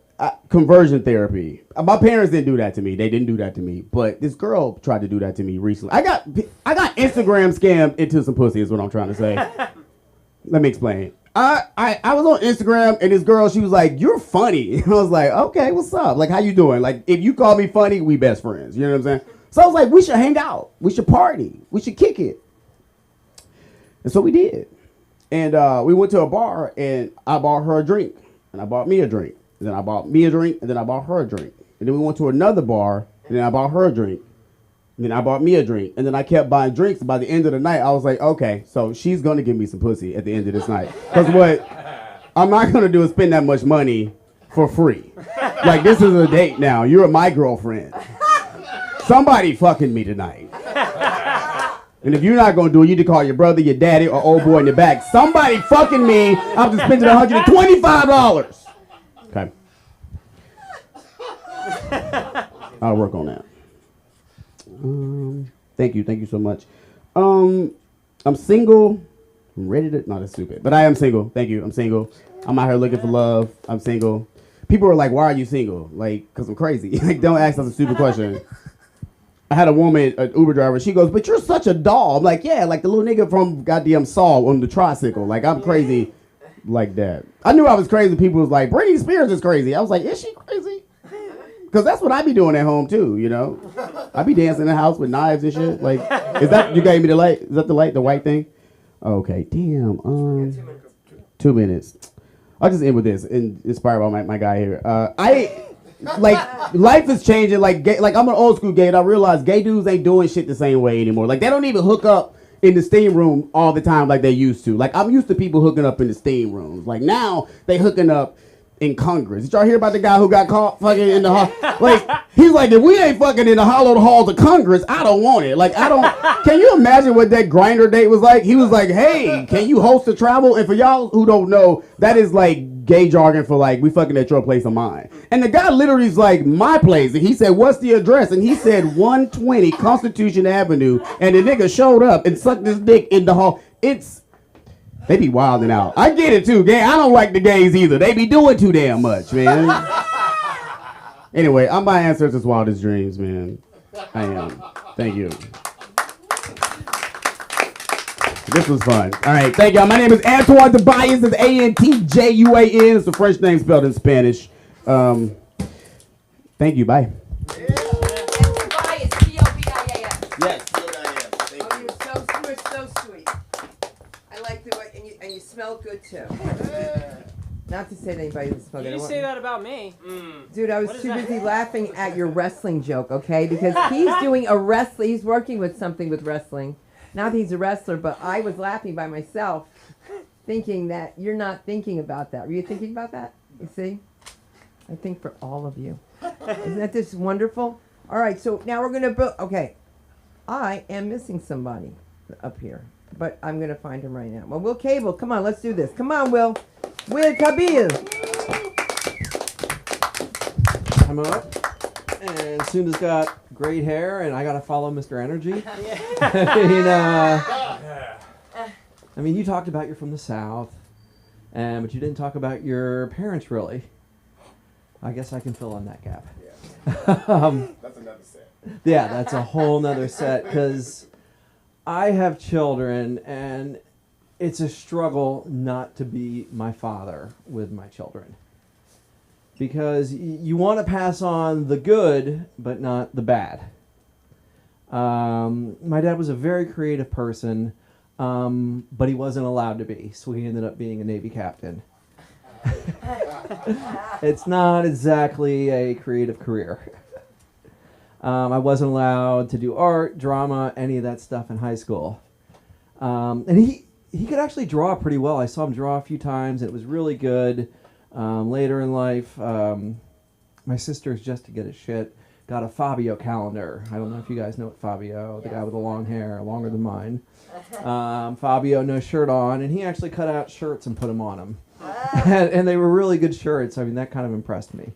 Conversion therapy. My parents didn't do that to me. They didn't do that to me. But this girl tried to do that to me recently. I got Instagram scammed into some pussy is what I'm trying to say. Let me explain. I was on Instagram and this girl, she was like, "You're funny." And I was like, "Okay, what's up? Like, how you doing? Like, if you call me funny, we best friends." You know what I'm saying? So I was like, "We should hang out. We should party. We should kick it." And so we did. And we went to a bar and I bought her a drink and I bought me a drink. And then I bought me a drink, and then I bought her a drink. And then we went to another bar, and then I bought her a drink. And then I bought me a drink. And then I kept buying drinks. And by the end of the night, I was like, okay, so she's going to give me some pussy at the end of this night. Because what I'm not going to do is spend that much money for free. Like, this is a date now. You're my girlfriend. Somebody fucking me tonight. And if you're not going to do it, you need to call your brother, your daddy, or old boy in the back. Somebody fucking me. I'm just spending $125. Okay. I'll work on that. Thank you so much. I'm single. I'm ready to. No, that's stupid. But I am single. Thank you. I'm single. I'm out here looking for love. I'm single. People are like, "Why are you single?" Like, cause I'm crazy. Like, don't ask us a stupid question. I had a woman, an Uber driver. She goes, "But you're such a doll." I'm like, "Yeah, like the little nigga from goddamn Saw on the tricycle. Like, I'm crazy." Like that. I knew I was crazy. People was like, Britney Spears is crazy. I was like, is she crazy? Because that's what I be doing at home too, you know? I be dancing in the house with knives and shit. Like, is that, you gave me the light? Is that the light, the white thing? Okay, damn. 2 minutes. I'll just end with this, inspired by my guy here. Like, life is changing. Like I'm an old school gay, and I realize gay dudes ain't doing shit the same way anymore. Like, they don't even hook up in the steam room all the time like they used to. Like, I'm used to people hooking up in the steam rooms. Like, now they hooking up in Congress. Did y'all hear about the guy who got caught fucking in the hall? Like, he's like, if we ain't fucking in the hollowed halls of Congress, I don't want it. Like, I don't. Can you imagine what that Grindr date was like? He was like, hey, can you host a travel? And for y'all who don't know, that is like gay jargon for like, we fucking at your place or mine. And the guy literally is like, my place. And he said, what's the address? And he said 120 Constitution Avenue. And the nigga showed up and sucked his dick in the hall. They be wilding out. I get it too, gay. I don't like the gays either. They be doing too damn much, man. Anyway, I'm my ancestors' wildest dreams, man. I am. Thank you. This was fun. All right, thank y'all. My name is Antoine Tobias. It's Antjuan. It's a French name spelled in Spanish. Thank you. Bye. Tobias, T-O-B-I-A-S. Yes. Oh, you're so sweet. I like the way, and you smell good too. Not to say to anybody that smells good. You say that about me. Dude, I was What is too that? busy laughing at your wrestling joke, okay? Because he's doing a wrestling, he's working with something with wrestling. Not that he's a wrestler, but I was laughing by myself, thinking that you're not thinking about that. Were you thinking about that? You see? I think for all of you. Isn't that just wonderful? All right, so now we're going to build. Okay, I am missing somebody up here, but I'm going to find him right now. Well, Will Cable, come on, let's do this. Come on, Will. Will Kabil. I'm up, and Sunda's got great hair, and I gotta follow Mr. Energy. I mean, you talked about you're from the South, but you didn't talk about your parents really. I guess I can fill in that gap. That's another set. Yeah, that's a whole nother set, because I have children, and it's a struggle not to be my father with my children. Because you want to pass on the good, but not the bad. My dad was a very creative person, but he wasn't allowed to be, so he ended up being a Navy captain. It's not exactly a creative career. I wasn't allowed to do art, drama, any of that stuff in high school. And he could actually draw pretty well. I saw him draw a few times, and it was really good. Later in life, my sister's just to get a shit. got a Fabio calendar. I don't know if you guys know what Fabio, the guy with the long hair, longer than mine. Fabio, no shirt on, and he actually cut out shirts and put them on him. And they were really good shirts. I mean, that kind of impressed me.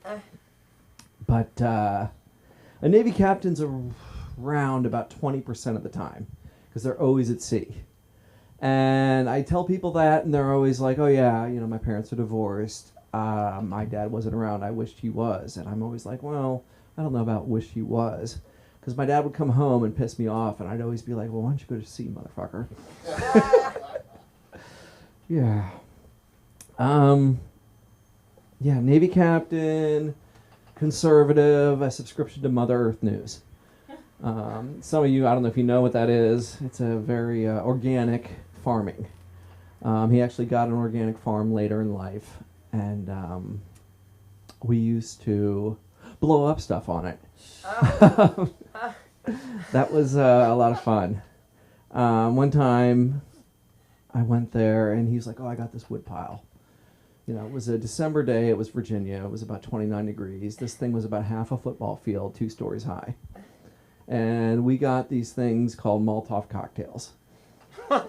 But a Navy captain's around about 20% of the time because they're always at sea. And I tell people that, and they're always like, oh, yeah, you know, my parents are divorced. My dad wasn't around. I wished he was. And I'm always like, well, I don't know about wish he was. Because my dad would come home and piss me off, and I'd always be like, well, why don't you go to sea, motherfucker? Yeah. Yeah, Navy captain, conservative, a subscription to Mother Earth News. Some of you, I don't know if you know what that is. It's a very organic farming. He actually got an organic farm later in life, and we used to blow up stuff on it. That was a lot of fun. One time I went there, and he was like, oh, I got this wood pile. You know, it was a December day. It was Virginia. It was about 29 degrees. This thing was about half a football field, 2 stories high. And we got these things called Molotov cocktails.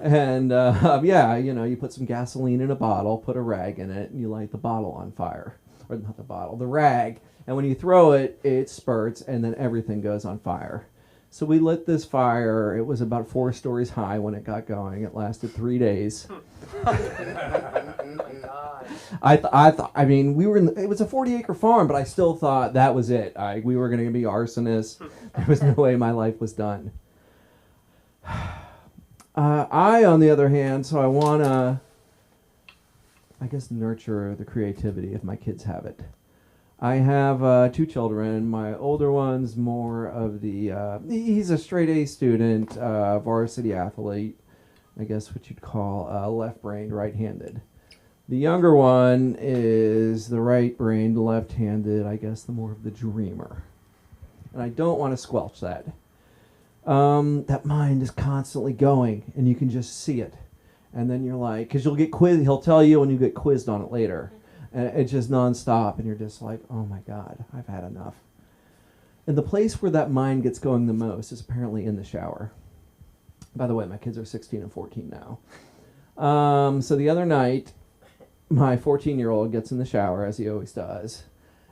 And, yeah, you know, you put some gasoline in a bottle, put a rag in it, and you light the bottle on fire. Or not the bottle, the rag. And when you throw it, it spurts, and then everything goes on fire. So we lit this fire. It was about 4 stories high when it got going. It lasted 3 days. I mean, we were it was a 40-acre farm, but I still thought that was it. We were going to be arsonists. There was no way my life was done. I, on the other hand, so I want to, I guess, nurture the creativity if my kids have it. I have 2 children. My older one's more of the, he's a straight A student, varsity athlete, I guess what you'd call left-brained, right-handed. The younger one is the right-brained, left-handed, I guess the more of the dreamer. And I don't want to squelch that. That mind is constantly going, and you can just see it. And then you're like, because you'll get quizzed, he'll tell you when you get quizzed on it later. And it's just nonstop, and you're just like, oh my God, I've had enough. And the place where that mind gets going the most is apparently in the shower. By the way, my kids are 16 and 14 now. So the other night, my 14-year-old gets in the shower, as he always does,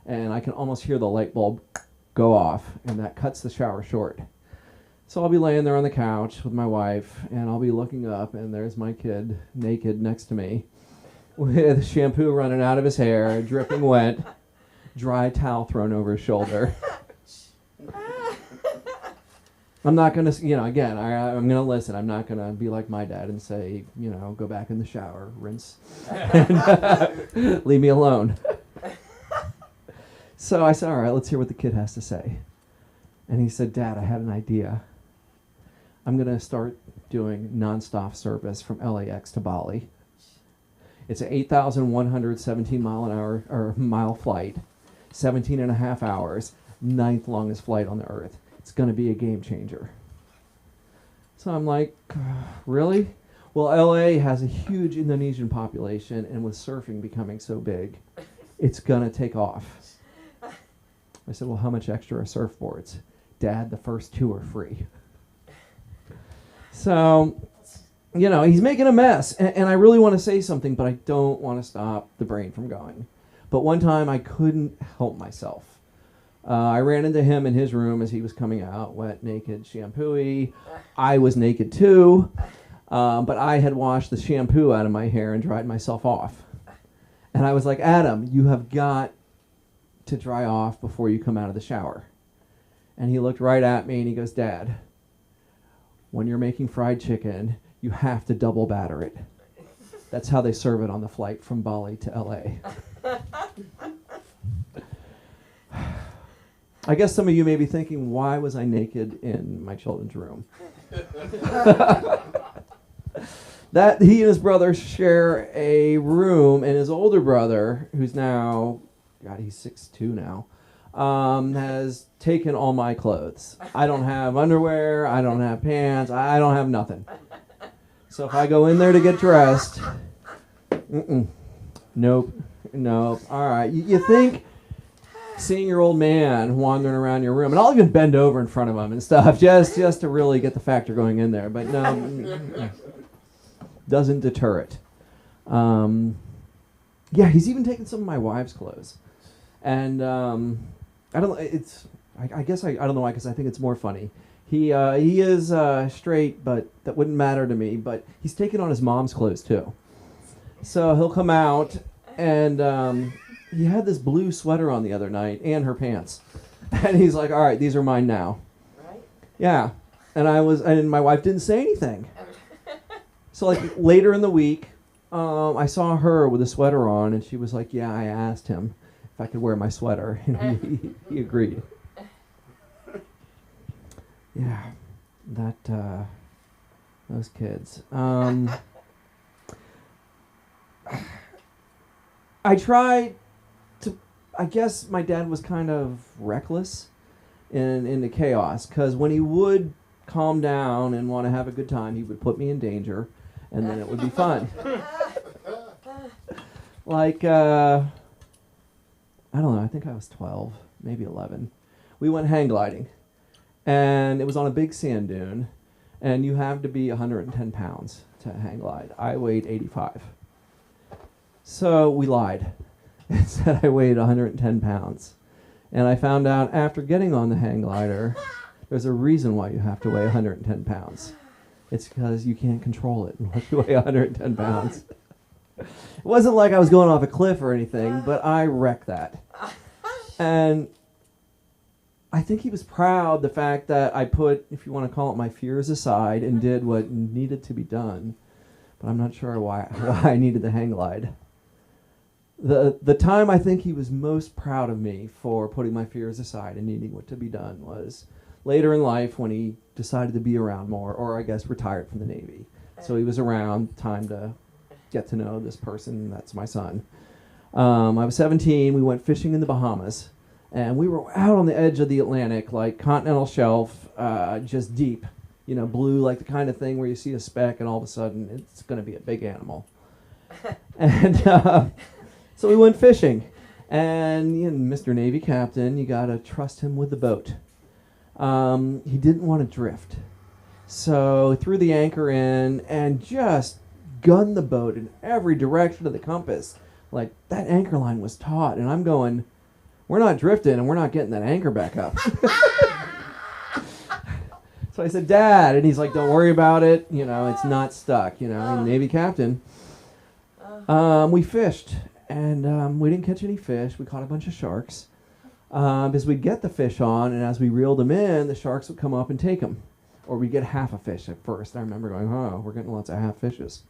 and I can almost hear the light bulb go off, and that cuts the shower short. So I'll be laying there on the couch with my wife, and I'll be looking up, and there's my kid naked next to me with shampoo running out of his hair, dripping wet, dry towel thrown over his shoulder. I'm not going to, you know, again, I'm going to listen. I'm not going to be like my dad and say, you know, go back in the shower, rinse, and leave me alone. So I said, all right, let's hear what the kid has to say. And he said, Dad, I had an idea. I'm going to start doing nonstop service from LAX to Bali. It's an 8,117 mile flight, 17 and a half hours, 9th longest flight on the earth. It's going to be a game changer. So I'm like, really? Well, LA has a huge Indonesian population, and with surfing becoming so big, it's going to take off. I said, well, how much extra are surfboards? Dad, the first 2 are free. So, you know, he's making a mess, and I really want to say something, but I don't want to stop the brain from going. But one time I couldn't help myself. I ran into him in his room as he was coming out, wet, naked, shampoo-y. I was naked too, but I had washed the shampoo out of my hair and dried myself off. And I was like, Adam, you have got to dry off before you come out of the shower. And he looked right at me and he goes, Dad, when you're making fried chicken, you have to double batter it. That's how they serve it on the flight from Bali to LA. I guess some of you may be thinking, why was I naked in my children's room? That he and his brother share a room, and his older brother, who's now, God, he's 6'2" now, has taken all my clothes. I don't have underwear, I don't have pants, I don't have nothing. So if I go in there to get dressed, nope, all right. You think seeing your old man wandering around your room, and I'll even bend over in front of him and stuff, just to really get the factor going in there. But no, doesn't deter it. Yeah, he's even taken some of my wife's clothes, and I don't. I guess I don't know why, because I think it's more funny. He is straight, but that wouldn't matter to me. But he's taken on his mom's clothes too. So he'll come out, and he had this blue sweater on the other night, and her pants, and he's like, "All right, these are mine now." Right? Yeah, and my wife didn't say anything. So like later in the week, I saw her with a sweater on, and she was like, "Yeah, I asked him if I could wear my sweater, and he agreed." Yeah, those kids. I tried to. I guess my dad was kind of reckless in the chaos, because when he would calm down and want to have a good time, he would put me in danger, and then it would be fun. Like I don't know. I think I was 12, maybe 11. We went hang gliding. And it was on a big sand dune, and you have to be 110 pounds to hang glide. I weighed 85. So we lied and said I weighed 110 pounds. And I found out after getting on the hang glider, there's a reason why you have to weigh 110 pounds. It's because you can't control it unless you weigh 110 pounds. It wasn't like I was going off a cliff or anything, but I wrecked that. And I think he was proud the fact that I put, if you want to call it, my fears aside and did what needed to be done. But I'm not sure why I needed the hang glide. The time I think he was most proud of me for putting my fears aside and needing what to be done was later in life, when he decided to be around more, or I guess retired from the Navy. So he was around, time to get to know this person. That's my son. I was 17. We went fishing in the Bahamas. And we were out on the edge of the Atlantic, like continental shelf, just deep, blue, like the kind of thing where you see a speck and all of a sudden it's going to be a big animal. And so we went fishing. And Mr. Navy Captain, you got to trust him with the boat. He didn't want to drift. So threw the anchor in and just gunned the boat in every direction of the compass. Like that anchor line was taut, and I'm going, we're not drifting, and we're not getting that anchor back up. So I said, Dad, and he's like, don't worry about it. It's not stuck. Navy captain. We fished, and we didn't catch any fish. We caught a bunch of sharks. Because we'd get the fish on, and as we reeled them in, the sharks would come up and take them. Or we'd get half a fish at first. I remember going, we're getting lots of half fishes.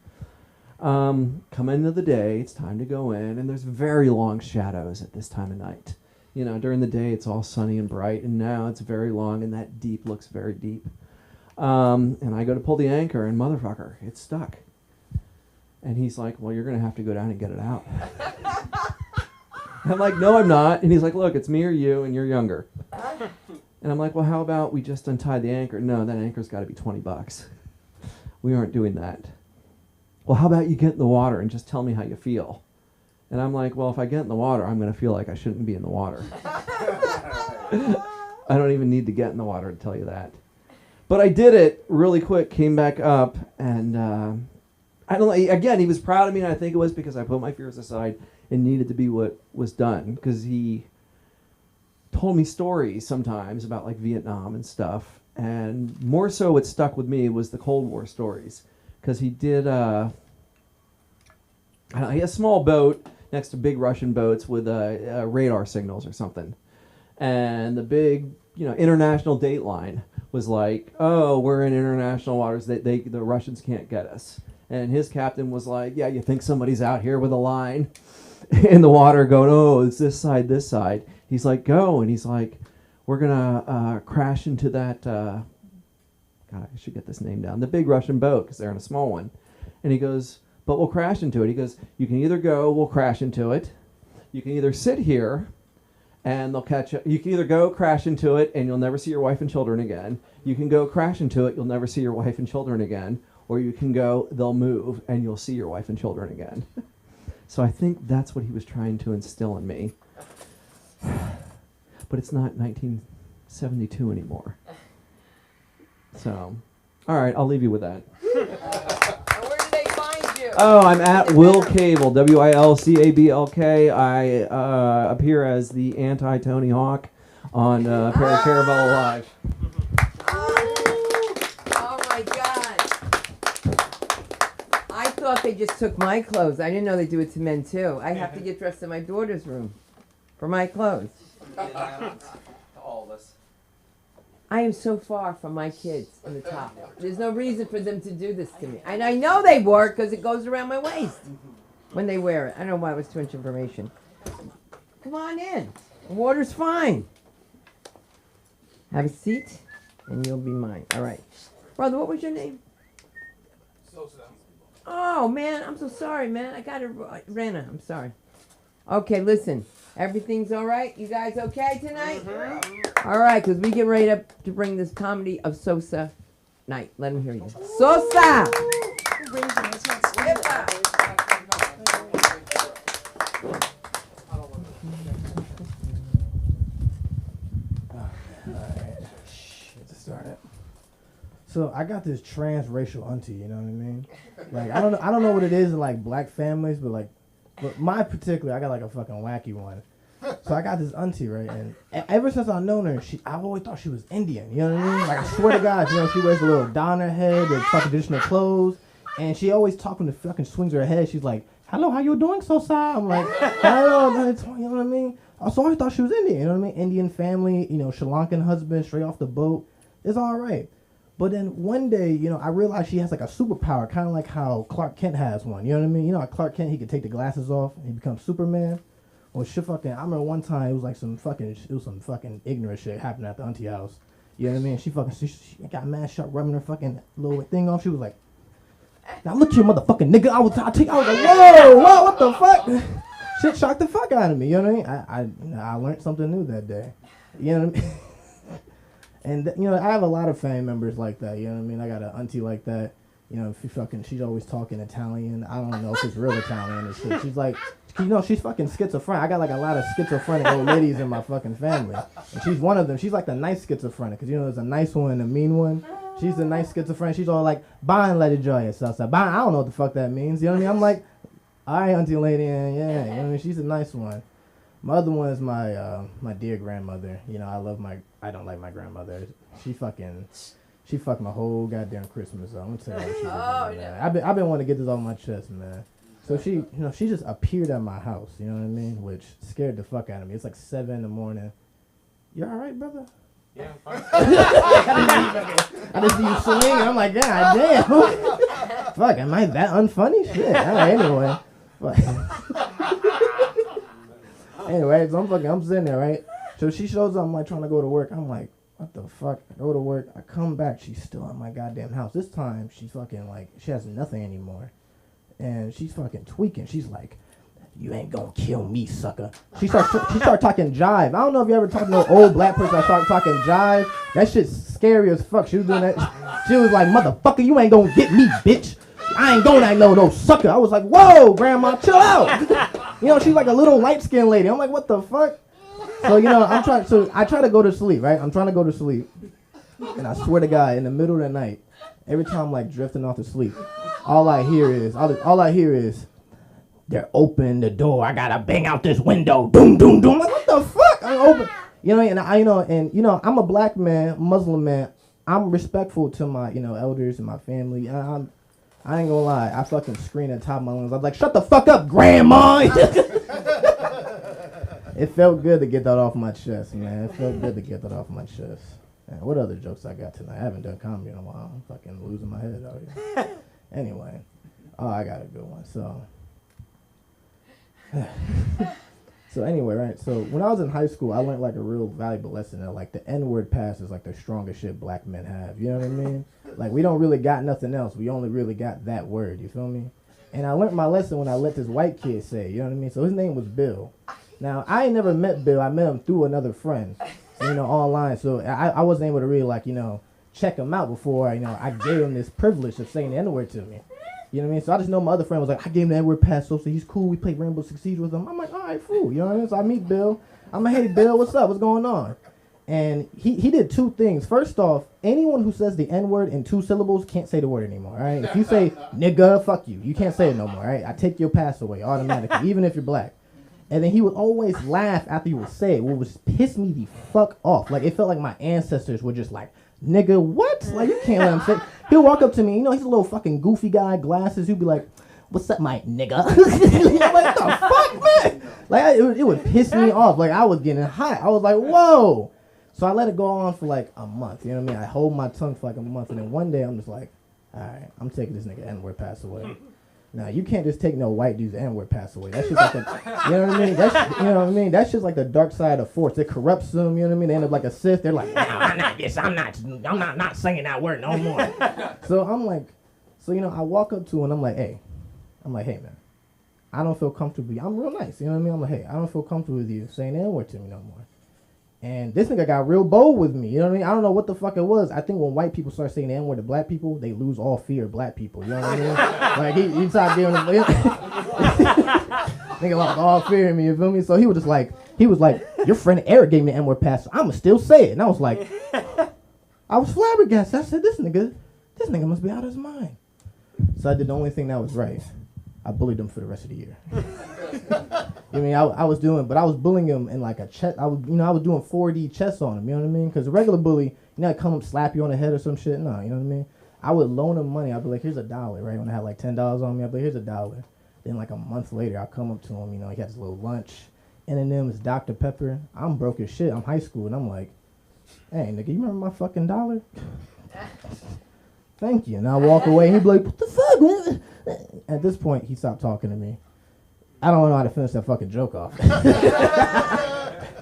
Come into the day, it's time to go in, and there's very long shadows at this time of night. During the day it's all sunny and bright, and now it's very long, and that deep looks very deep. And I go to pull the anchor, and motherfucker, it's stuck. And he's like, well, you're going to have to go down and get it out. I'm like, no, I'm not. And he's like, look, it's me or you, and you're younger. And I'm like, well, how about we just untie the anchor? No, that anchor's got to be $20. We aren't doing that. Well, how about you get in the water and just tell me how you feel? And I'm like, well, if I get in the water, I'm going to feel like I shouldn't be in the water. I don't even need to get in the water to tell you that. But I did it really quick, came back up, and I don't know. Again, he was proud of me, and I think it was because I put my fears aside and needed to be what was done. Because he told me stories sometimes about like Vietnam and stuff, and more so what stuck with me was the Cold War stories. Because he did, he had a small boat next to big Russian boats with radar signals or something. And the big, international date line was like, oh, we're in international waters. The Russians can't get us. And his captain was like, yeah, you think somebody's out here with a line in the water going, oh, it's this side, this side. He's like, go. And he's like, we're going to crash into that, God, I should get this name down, the big Russian boat, because they're in a small one. And he goes, but we'll crash into it. He goes, you can either go, we'll crash into it. You can either sit here and they'll catch you. You can either go crash into it and you'll never see your wife and children again. You can go crash into it, you'll never see your wife and children again. Or you can go, they'll move and you'll see your wife and children again. So I think that's what he was trying to instill in me. but it's not 1972 anymore. So, all right, I'll leave you with that. Where did they find you? Oh, I'm at Will Cable, WILCABLK. I appear as the anti-Tony Hawk on Perry Caravello Live. Oh my God. I thought they just took my clothes. I didn't know they do it to men too. I have to get dressed in my daughter's room for my clothes. All of us. I am so far from my kids in the top. There's no reason for them to do this to me. And I know they work because it goes around my waist when they wear it. I don't know why it was too much information. Come on in. The water's fine. Have a seat, and you'll be mine. All right. Brother, what was your name? Oh, man, I'm so sorry, man. I got it, Rena. I'm sorry. Okay, listen. Everything's all right? You guys okay tonight? Mm-hmm. All right, because we get ready to bring this comedy of Sosa night. Let them hear you. Sosa! So I got this transracial auntie, you know what I mean? Like I don't know what it is in like black families, but my particular, I got like a fucking wacky one. So I got this auntie, right? And ever since I've known her, I've always thought she was Indian, you know what I mean? Like I swear to God, she wears a little dot on her head, the fucking traditional clothes, and she always talks when the fucking swings her head. She's like, "Hello, how you doing, Sosa?" I'm like, "Hello," you know what I mean? So I always thought she was Indian, you know what I mean? Indian family, Sri Lankan husband, straight off the boat. It's all right. But then one day, I realized she has like a superpower, kind of like how Clark Kent has one. You know what I mean? You know how Clark Kent, he could take the glasses off and he becomes Superman? Well, I remember one time it was like some fucking ignorant shit happening at the auntie house. You know what I mean? She got mad, sharp, rubbing her fucking little thing off. She was like, "Now look here, motherfucking nigga." I was like, whoa, what the fuck? Shit shocked the fuck out of me. You know what I mean? I learned something new that day. You know what I mean? And, I have a lot of family members like that, you know what I mean? I got an auntie like that, she's always talking Italian. I don't know if it's real Italian or shit. She's like, she's fucking schizophrenic. I got like a lot of schizophrenic old ladies in my fucking family. And she's one of them. She's like the nice schizophrenic, because, there's a nice one and a mean one. She's the nice schizophrenic. She's all like, "Bye and let it joy yourself." Bye. I don't know what the fuck that means, you know what I mean? I'm like, "All right, auntie lady," yeah, you know what I mean? She's a nice one. My other one is my dear grandmother. I don't like my grandmother. She fucked my whole goddamn Christmas up. I'm gonna tell you what she did, man. I've been wanting to get this off my chest, man. So she just appeared at my house, you know what I mean? Which scared the fuck out of me. It's like 7 a.m. You all right, brother? Yeah, I'm fine. I just see you swing, and I'm like, God damn. Fuck, am I that unfunny? Shit. All right, anyway. Anyway, so I'm sitting there, right? So she shows up, I'm like trying to go to work. I'm like, what the fuck? I go to work, I come back, she's still at my goddamn house. This time, she's fucking like, she has nothing anymore. And she's fucking tweaking. She's like, "You ain't gonna kill me, sucker." She started talking jive. I don't know if you ever talked to an old black person that started talking jive. That shit's scary as fuck. She was doing that. She was like, "Motherfucker, you ain't gonna get me, bitch. I ain't gonna no sucker." I was like, "Whoa, grandma, chill out." She's like a little light-skinned lady. I'm like, what the fuck? So I try to go to sleep, right? I'm trying to go to sleep. And I swear to God, in the middle of the night, every time I'm like drifting off to sleep, all I hear is, "They're opening the door. I gotta bang out this window. Doom, doom, doom." Like, what the fuck? I open. I'm a black man, Muslim man. I'm respectful to my, elders and my family. I ain't gonna lie. I fucking screamed at the top of my lungs. I was like, "Shut the fuck up, grandma." It felt good to get that off my chest, man. It felt good to get that off my chest. Man, what other jokes I got tonight? I haven't done comedy in a while. I'm fucking losing my head out here. Anyway. Oh, I got a good one. So anyway, right? So when I was in high school, I learned like a real valuable lesson that like the N-word pass is like the strongest shit black men have. You know what I mean? Like we don't really got nothing else. We only really got that word. You feel me? And I learned my lesson when I let this white kid say, you know what I mean? So his name was Bill. Now, I ain't never met Bill. I met him through another friend, online. So I wasn't able to really, check him out before, I gave him this privilege of saying the N-word to me. You know what I mean? So I just know my other friend was like, "I gave him the N-word pass, so he's cool. We played Rainbow Six Siege with him." I'm like, "All right, fool." You know what I mean? So I meet Bill. I'm like, hey, Bill, what's up? What's going on? And he did two things. First off, anyone who says the N-word in 2 syllables can't say the word anymore, all right? If you say nigga, fuck you. You can't say it no more, all right? I take your pass away automatically, even if you're black. And then he would always laugh after you would say it, which would piss me the fuck off. Like, it felt like my ancestors were just like, nigga, what? Like, you can't let him say. He'll walk up to me, you know, he's a little fucking goofy guy, glasses. He'll be like, what's up, my nigga? I'm like, the fuck, man? Like, it would piss me off. Like, I was getting hot. I was like, whoa. So I let it go on for like a month, you know what I mean? I hold my tongue for like a month, and then one day I'm just like, all right, I'm taking this nigga N-word pass away. Now, you can't just take no white dude's N-word pass away. That's just like a, you know what I mean? That's, you know what I mean? That's just like the dark side of force. It corrupts them, you know what I mean? They end up like a Sith. They're like, no, I'm not saying that word no more. So I'm like, so, you know, I walk up to him and I'm like, hey, man, I don't feel comfortable. I'm real nice, you know what I mean? I'm like, hey, I don't feel comfortable with you saying the N-word to me no more. And this nigga got real bold with me, you know what I mean? I don't know what the fuck it was. I think when white people start saying the N-word to black people, they lose all fear of black people, you know what I mean? Like, he started giving them, nigga lost all fear in me, you feel me? So he was like, your friend Eric gave me the N-word pass, so I'ma still say it. And I was like, I was flabbergasted. I said, this nigga must be out of his mind. So I did the only thing that was right. I bullied him for the rest of the year. I mean, I was bullying him in like a chess. I was doing 4D chess on him. You know what I mean? Because a regular bully, you know, I'd come up, slap you on the head or some shit. No, you know what I mean? I would loan him money. I'd be like, here's $1, right? When I had like $10 on me, I'd be like, here's $1. Then like a month later, I'll come up to him. You know, he had his little lunch. M&M's, Dr. Pepper. I'm broke as shit. I'm high school, and I'm like, hey, nigga, you remember my fucking $1? Thank you. And I walk away, and he'd be like, what the fuck, man? At this point, he stopped talking to me. I don't know how to finish that fucking joke off. I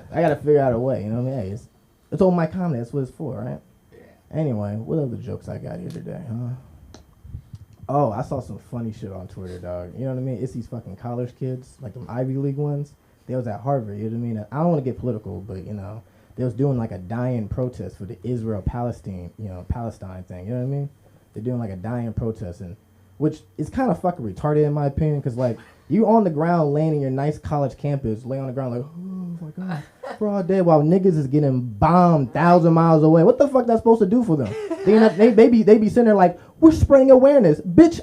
gotta figure out a way, you know what I mean? Hey, it's all my comedy, that's what it's for, right? Yeah. Anyway, what other jokes I got here today, huh? Oh, I saw some funny shit on Twitter, dog. You know what I mean? It's these fucking college kids, like them Ivy League ones. They was at Harvard, you know what I mean? I don't want to get political, but, you know, they was doing like a dying protest for the Israel-Palestine, you know, Palestine thing, you know what I mean? They're doing like a dying protest, and which is kind of fucking retarded in my opinion, because like, you on the ground laying in your nice college campus, lay on the ground like, oh my God, broad day, while niggas is getting bombed 1,000 miles away. What the fuck that supposed to do for them? They be sitting there like, we're spreading awareness. Bitch,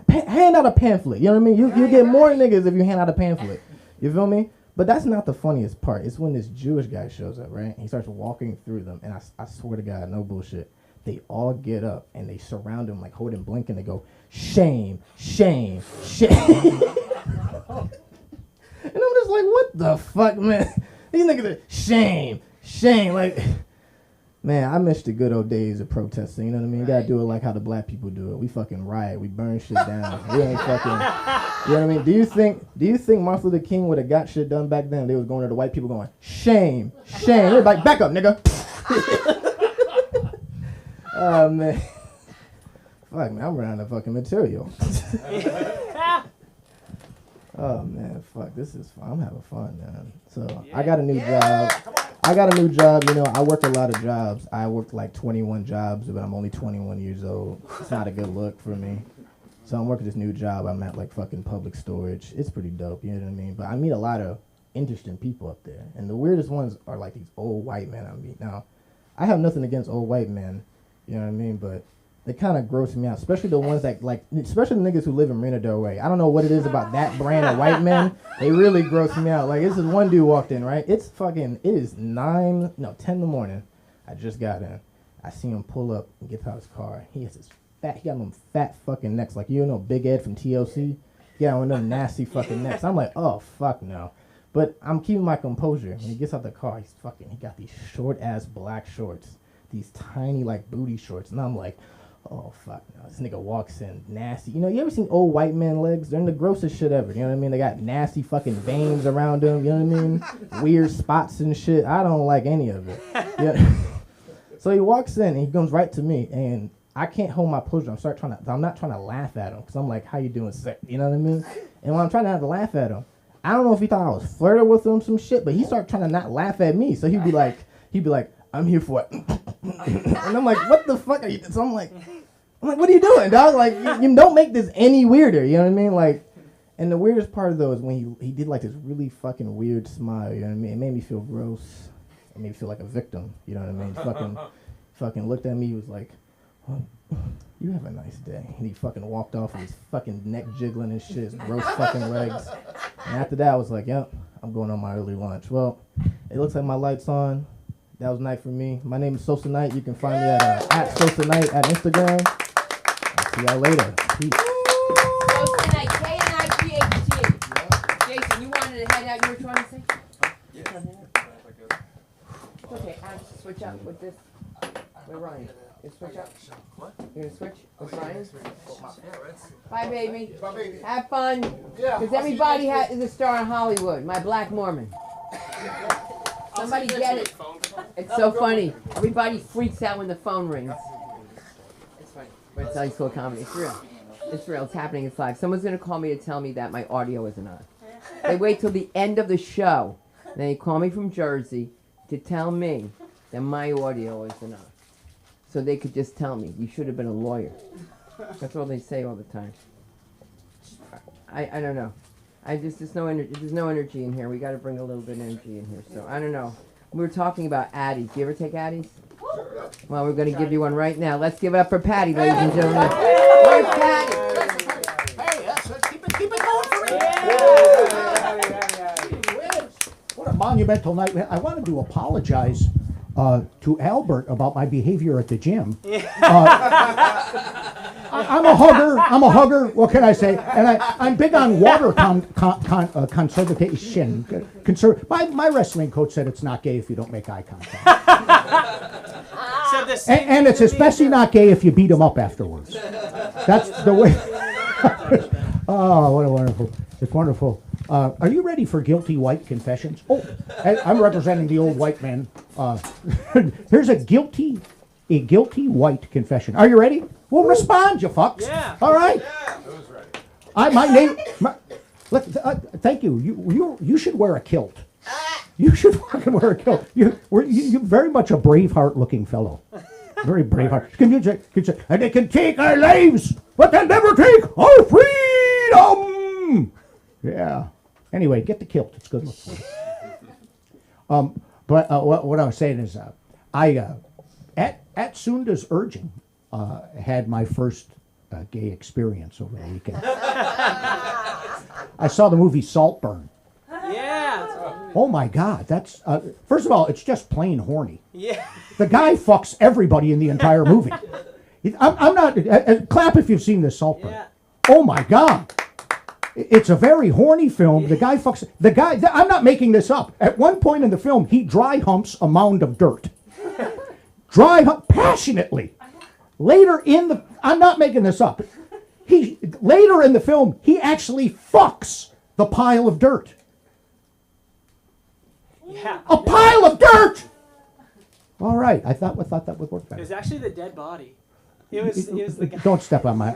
hand out a pamphlet. You know what I mean? You get more niggas if you hand out a pamphlet. You feel me? But that's not the funniest part. It's when this Jewish guy shows up, right? He starts walking through them, and I swear to God, no bullshit. They all get up, and they surround him like holding blinking. They go, shame, shame, shame. And I'm just like, what the fuck, man? These niggas are shame, shame. Like, man, I miss the good old days of protesting. You know what I mean? You gotta do it like how the black people do it. We fucking riot. We burn shit down. We ain't fucking. You know what I mean? Do you think Martin Luther King would have got shit done back then? They was going to the white people going, shame, shame. They're like, back up, nigga. Oh man. Fuck, man, I'm running out of fucking material. Oh man, fuck, this is fun. I'm having fun, man. So yeah. I got a new job. You know, I work a lot of jobs. I worked like 21 jobs, but I'm only 21 years old. It's not a good look for me. So I'm working this new job. I'm at like fucking Public Storage. It's pretty dope, you know what I mean? But I meet a lot of interesting people up there. And the weirdest ones are like these old white men I meet. Now, I have nothing against old white men, you know what I mean? But they kind of gross me out, especially the ones that like, especially the niggas who live in Marina Del Rey. I don't know what it is about that brand of white men. They really gross me out. Like, this is one dude walked in, right? It is 10 in the morning. I just got in. I see him pull up and get out his car. He got them fat fucking necks. Like, you know Big Ed from TLC? He got one of them nasty fucking necks. I'm like, oh, fuck no. But I'm keeping my composure. When he gets out the car, he got these short-ass black shorts. These tiny, like, booty shorts. And I'm like, oh, fuck no. This nigga walks in nasty. You know, you ever seen old white man legs? They're the grossest shit ever. You know what I mean? They got nasty fucking veins around them. You know what I mean? Weird spots and shit. I don't like any of it. Yeah. So he walks in and he comes right to me. And I can't hold my posture. I'm not trying to laugh at him. Because I'm like, how you doing, sir? You know what I mean? And when I'm trying not to laugh at him, I don't know if he thought I was flirting with him some shit. But he started trying to not laugh at me. So he'd be like, I'm here for it. And I'm like, what the fuck are you? So I'm like, what are you doing, dog? Like, you don't make this any weirder. You know what I mean? Like, And the weirdest part though is when he did like this really fucking weird smile. You know what I mean? It made me feel gross. It made me feel like a victim. You know what I mean? Fucking looked at me. He was like, oh, "You have a nice day." And he fucking walked off with his fucking neck jiggling and shit, his gross fucking legs. And after that, I was like, "Yep, I'm going on my early lunch." Well, it looks like my light's on. That was night for me. My name is Sosa Knight. You can find me at Sosa Knight at Instagram. I'll see y'all later. Peace. Sosa Knight, K-N-I-G-H-T. Jason, you wanted to head out. You were trying to say? Okay, I'll just switch up with this. With Ryan. You switch up? What? You're gonna switch with Ryan? Bye, baby. Bye, baby. Have fun. Yeah. Because everybody is a star in Hollywood. My black Mormon. Somebody get it. It's so funny. Everybody freaks out when the phone rings. It's funny. But it's Sunday School Comedy. It's real. It's real. It's happening. It's live. Someone's gonna call me to tell me that my audio isn't on. They wait till the end of the show. Then they call me from Jersey to tell me that my audio isn't on. So they could just tell me, you should have been a lawyer. That's all they say all the time. I don't know. There's no energy in here. We got to bring a little bit of energy in here. So I don't know. We were talking about Addies. Do you ever take Addies? Well, we're going to give you one right now. Let's give it up for Patty, ladies and gentlemen. Where's Patty? Hey, let's keep it going for me. What a monumental night. I wanted to apologize to Albert about my behavior at the gym. I'm a hugger. What can I say? And I'm big on water conservation. My wrestling coach said it's not gay if you don't make eye contact. And it's especially not gay if you beat him up afterwards. That's the way. Oh, what a wonderful. It's wonderful. Are you ready for guilty white confessions? Oh, I'm representing the old white man. Here's a guilty white confession. Are you ready? Well, respond, you fucks. Yeah. All right. Yeah. Thank you. You should wear a kilt. You should fucking wear a kilt. You're very much a Braveheart-looking fellow. Very Braveheart. And they can take our lives, but they'll never take our freedom. Yeah. Anyway, get the kilt. It's good looking. But what I was saying is, at Sunda's urging, had my first gay experience over the weekend. I saw the movie Saltburn. Yeah. Oh my God, that's first of all, it's just plain horny. Yeah. The guy fucks everybody in the entire movie. I'm not clap if you've seen this Saltburn. Yeah. Oh my God. It's a very horny film. The guy fucks. I'm not making this up. At one point in the film, he dry humps a mound of dirt. Passionately. I'm not making this up. Later in the film, he actually fucks the pile of dirt. Yeah. A pile of dirt! All right. I thought that would work better. It was actually the dead body. It was the guy. Don't step on my.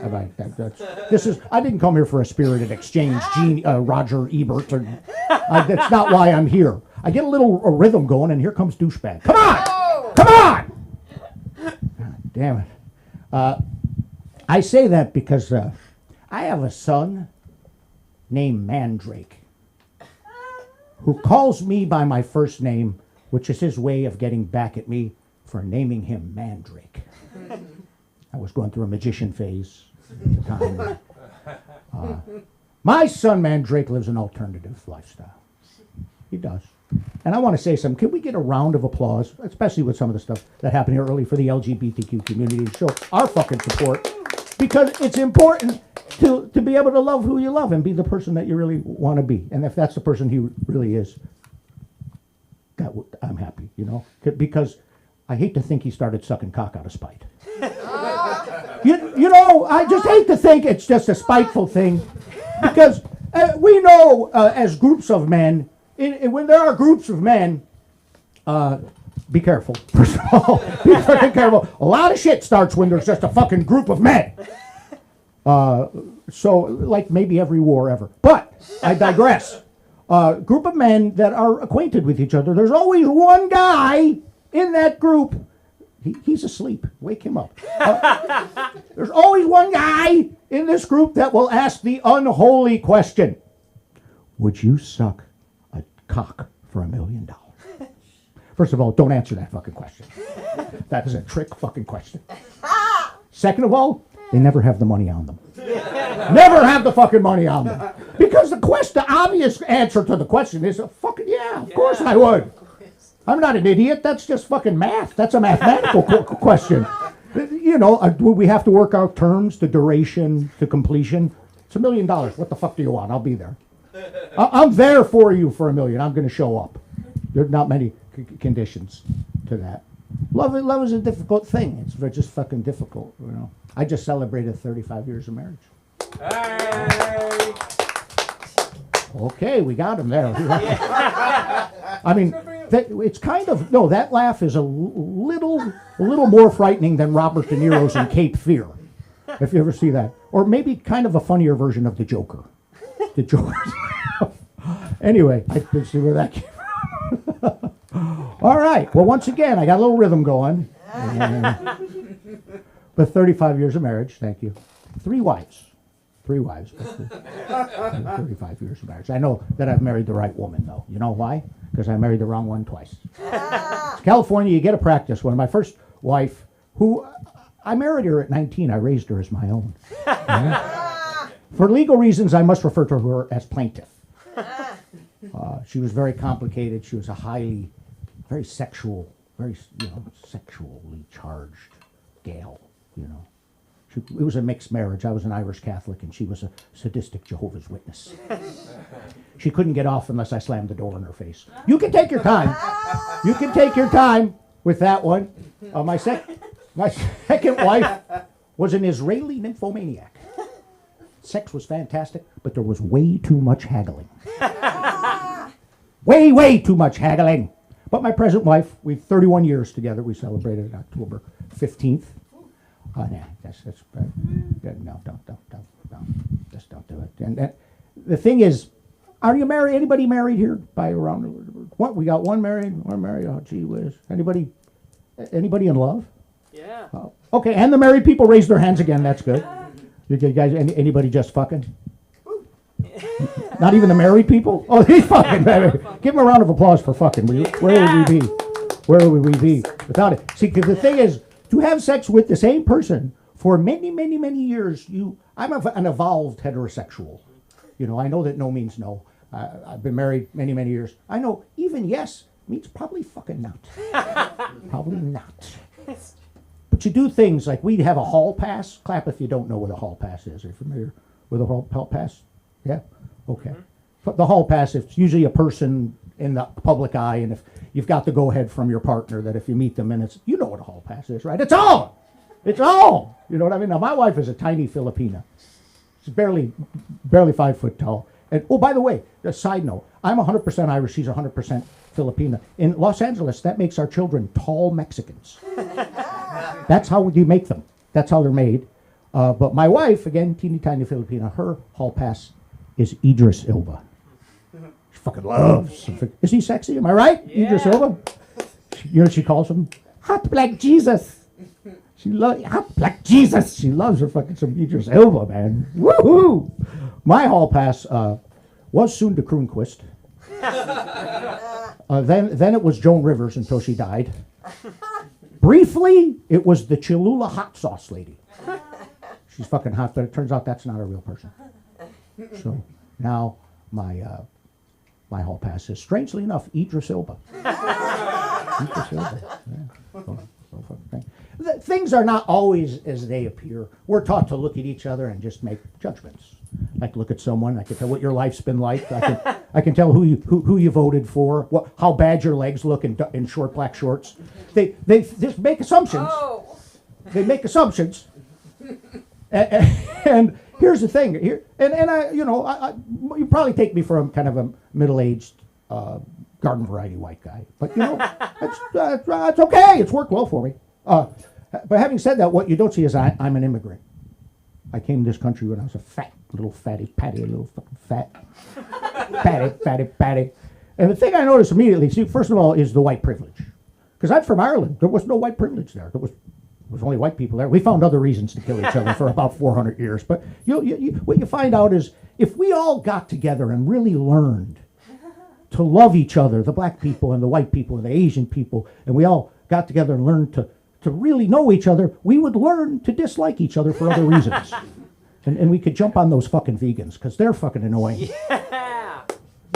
I didn't come here for a spirited exchange, Roger Ebert. That's not why I'm here. I get a rhythm going, and here comes douchebag. Come on, come on! God damn it! I say that because I have a son named Mandrake, who calls me by my first name, which is his way of getting back at me for naming him Mandrake. I was going through a magician phase at the time. My son Mandrake lives an alternative lifestyle. He does. And I want to say something. Can we get a round of applause, especially with some of the stuff that happened here early, for the LGBTQ community, to show our fucking support? Because it's important to be able to love who you love and be the person that you really want to be. And if that's the person he really is, I'm happy, because I hate to think he started sucking cock out of spite. I just hate to think it's just a spiteful thing, because we know as groups of men, when there are groups of men, be careful. First of all, be fucking careful. A lot of shit starts when there's just a fucking group of men. So, like maybe every war ever. But I digress. Group of men that are acquainted with each other. There's always one guy in that group. He's asleep. Wake him up. There's always one guy in this group that will ask the unholy question. would you suck a cock for $1 million? First of all, don't answer that fucking question. That is a trick fucking question. Second of all, they never have the money on them. Never have the fucking money on them. Because the obvious answer to the question is, fucking yeah, of course I would. I'm not an idiot. That's just fucking math. That's a mathematical question. You know, we have to work out terms, the duration, the completion. It's $1 million. What the fuck do you want? I'll be there. I'm there for you for $1 million. I'm going to show up. There's not many conditions to that. Love is a difficult thing. It's just fucking difficult, you know. I just celebrated 35 years of marriage. Hey! Okay, we got him there. I mean, it's kind of, no, that laugh is a little more frightening than Robert De Niro's in Cape Fear, if you ever see that. Or maybe kind of a funnier version of the Joker. The Joker. Anyway, I can see where that came from. All right. Well, once again, I got a little rhythm going. But 35 years of marriage, thank you. 3 wives. 3 wives. 35 years of marriage. I know that I've married the right woman, though. You know why? Because I married the wrong one twice. California, you get a practice one. My first wife, who I married her at 19. I raised her as my own. For legal reasons, I must refer to her as plaintiff. She was very complicated. She was a very sexual, sexually charged gal, you know. It was a mixed marriage. I was an Irish Catholic, and she was a sadistic Jehovah's Witness. She couldn't get off unless I slammed the door in her face. You can take your time. You can take your time with that one. My second wife was an Israeli nymphomaniac. Sex was fantastic, but there was way too much haggling. Way too much haggling. But my present wife, we've 31 years together. We celebrated October 15th. No, just don't do it. And the thing is, are you married? Anybody married here? By around the world? What? We got one married. Oh, gee whiz. Anybody in love? Yeah. Okay, and the married people raise their hands again. That's good. You guys, anybody just fucking? Not even the married people? Oh, he's fucking. Give him a round of applause for fucking. Where would we be? Where would we be without it? See, because the thing is, to have sex with the same person for many, many, many years, I'm an evolved heterosexual. You know, I know that no means no. I've been married many, many years. I know even yes means probably fucking not. Probably not. But you do things like we have a hall pass. Clap if you don't know what a hall pass is. Are you familiar with a hall pass? Yeah? Okay. But the hall pass, it's usually a person in the public eye, and if you've got the go-ahead from your partner that if you meet them, and you know what a hall pass is, right? It's all. You know what I mean? Now, my wife is a tiny Filipina. She's barely 5 foot tall. And, oh, by the way, a side note, I'm 100% Irish, she's 100% Filipina. In Los Angeles, that makes our children tall Mexicans. That's how you make them. That's how they're made. But my wife, again, teeny tiny Filipina, her hall pass is Idris Elba. She fucking loves. Is he sexy? Am I right? Yeah. Idris Elba. You know what she calls him? Hot black Jesus. She loves hot black Jesus. She loves her fucking some Idris Elba, man. Woohoo! My hall pass was soon to Kroonquist. Then it was Joan Rivers until she died. Briefly, it was the Cholula hot sauce lady. She's fucking hot, but it turns out that's not a real person. So now my hall pass is, strangely enough, Idris Elba. Idris Elba. Yeah. Things are not always as they appear. We're taught to look at each other and just make judgments. I can look at someone. I can tell what your life's been like. I can tell who you voted for. How bad your legs look in short black shorts. They just make assumptions. Oh. They make assumptions. And here's the thing. You probably take me for a kind of a middle-aged garden variety white guy, but it's okay. It's worked well for me. But having said that, what you don't see is I'm an immigrant. I came to this country when I was a little fucking fat, fatty. And the thing I noticed immediately, first of all, is the white privilege. Because I'm from Ireland. There was no white privilege there. was only white people there. We found other reasons to kill each other for about 400 years. But what you find out is if we all got together and really learned to love each other, the black people and the white people and the Asian people, and we all got together and learned to really know each other, we would learn to dislike each other for other reasons. And we could jump on those fucking vegans, because they're fucking annoying. Yeah.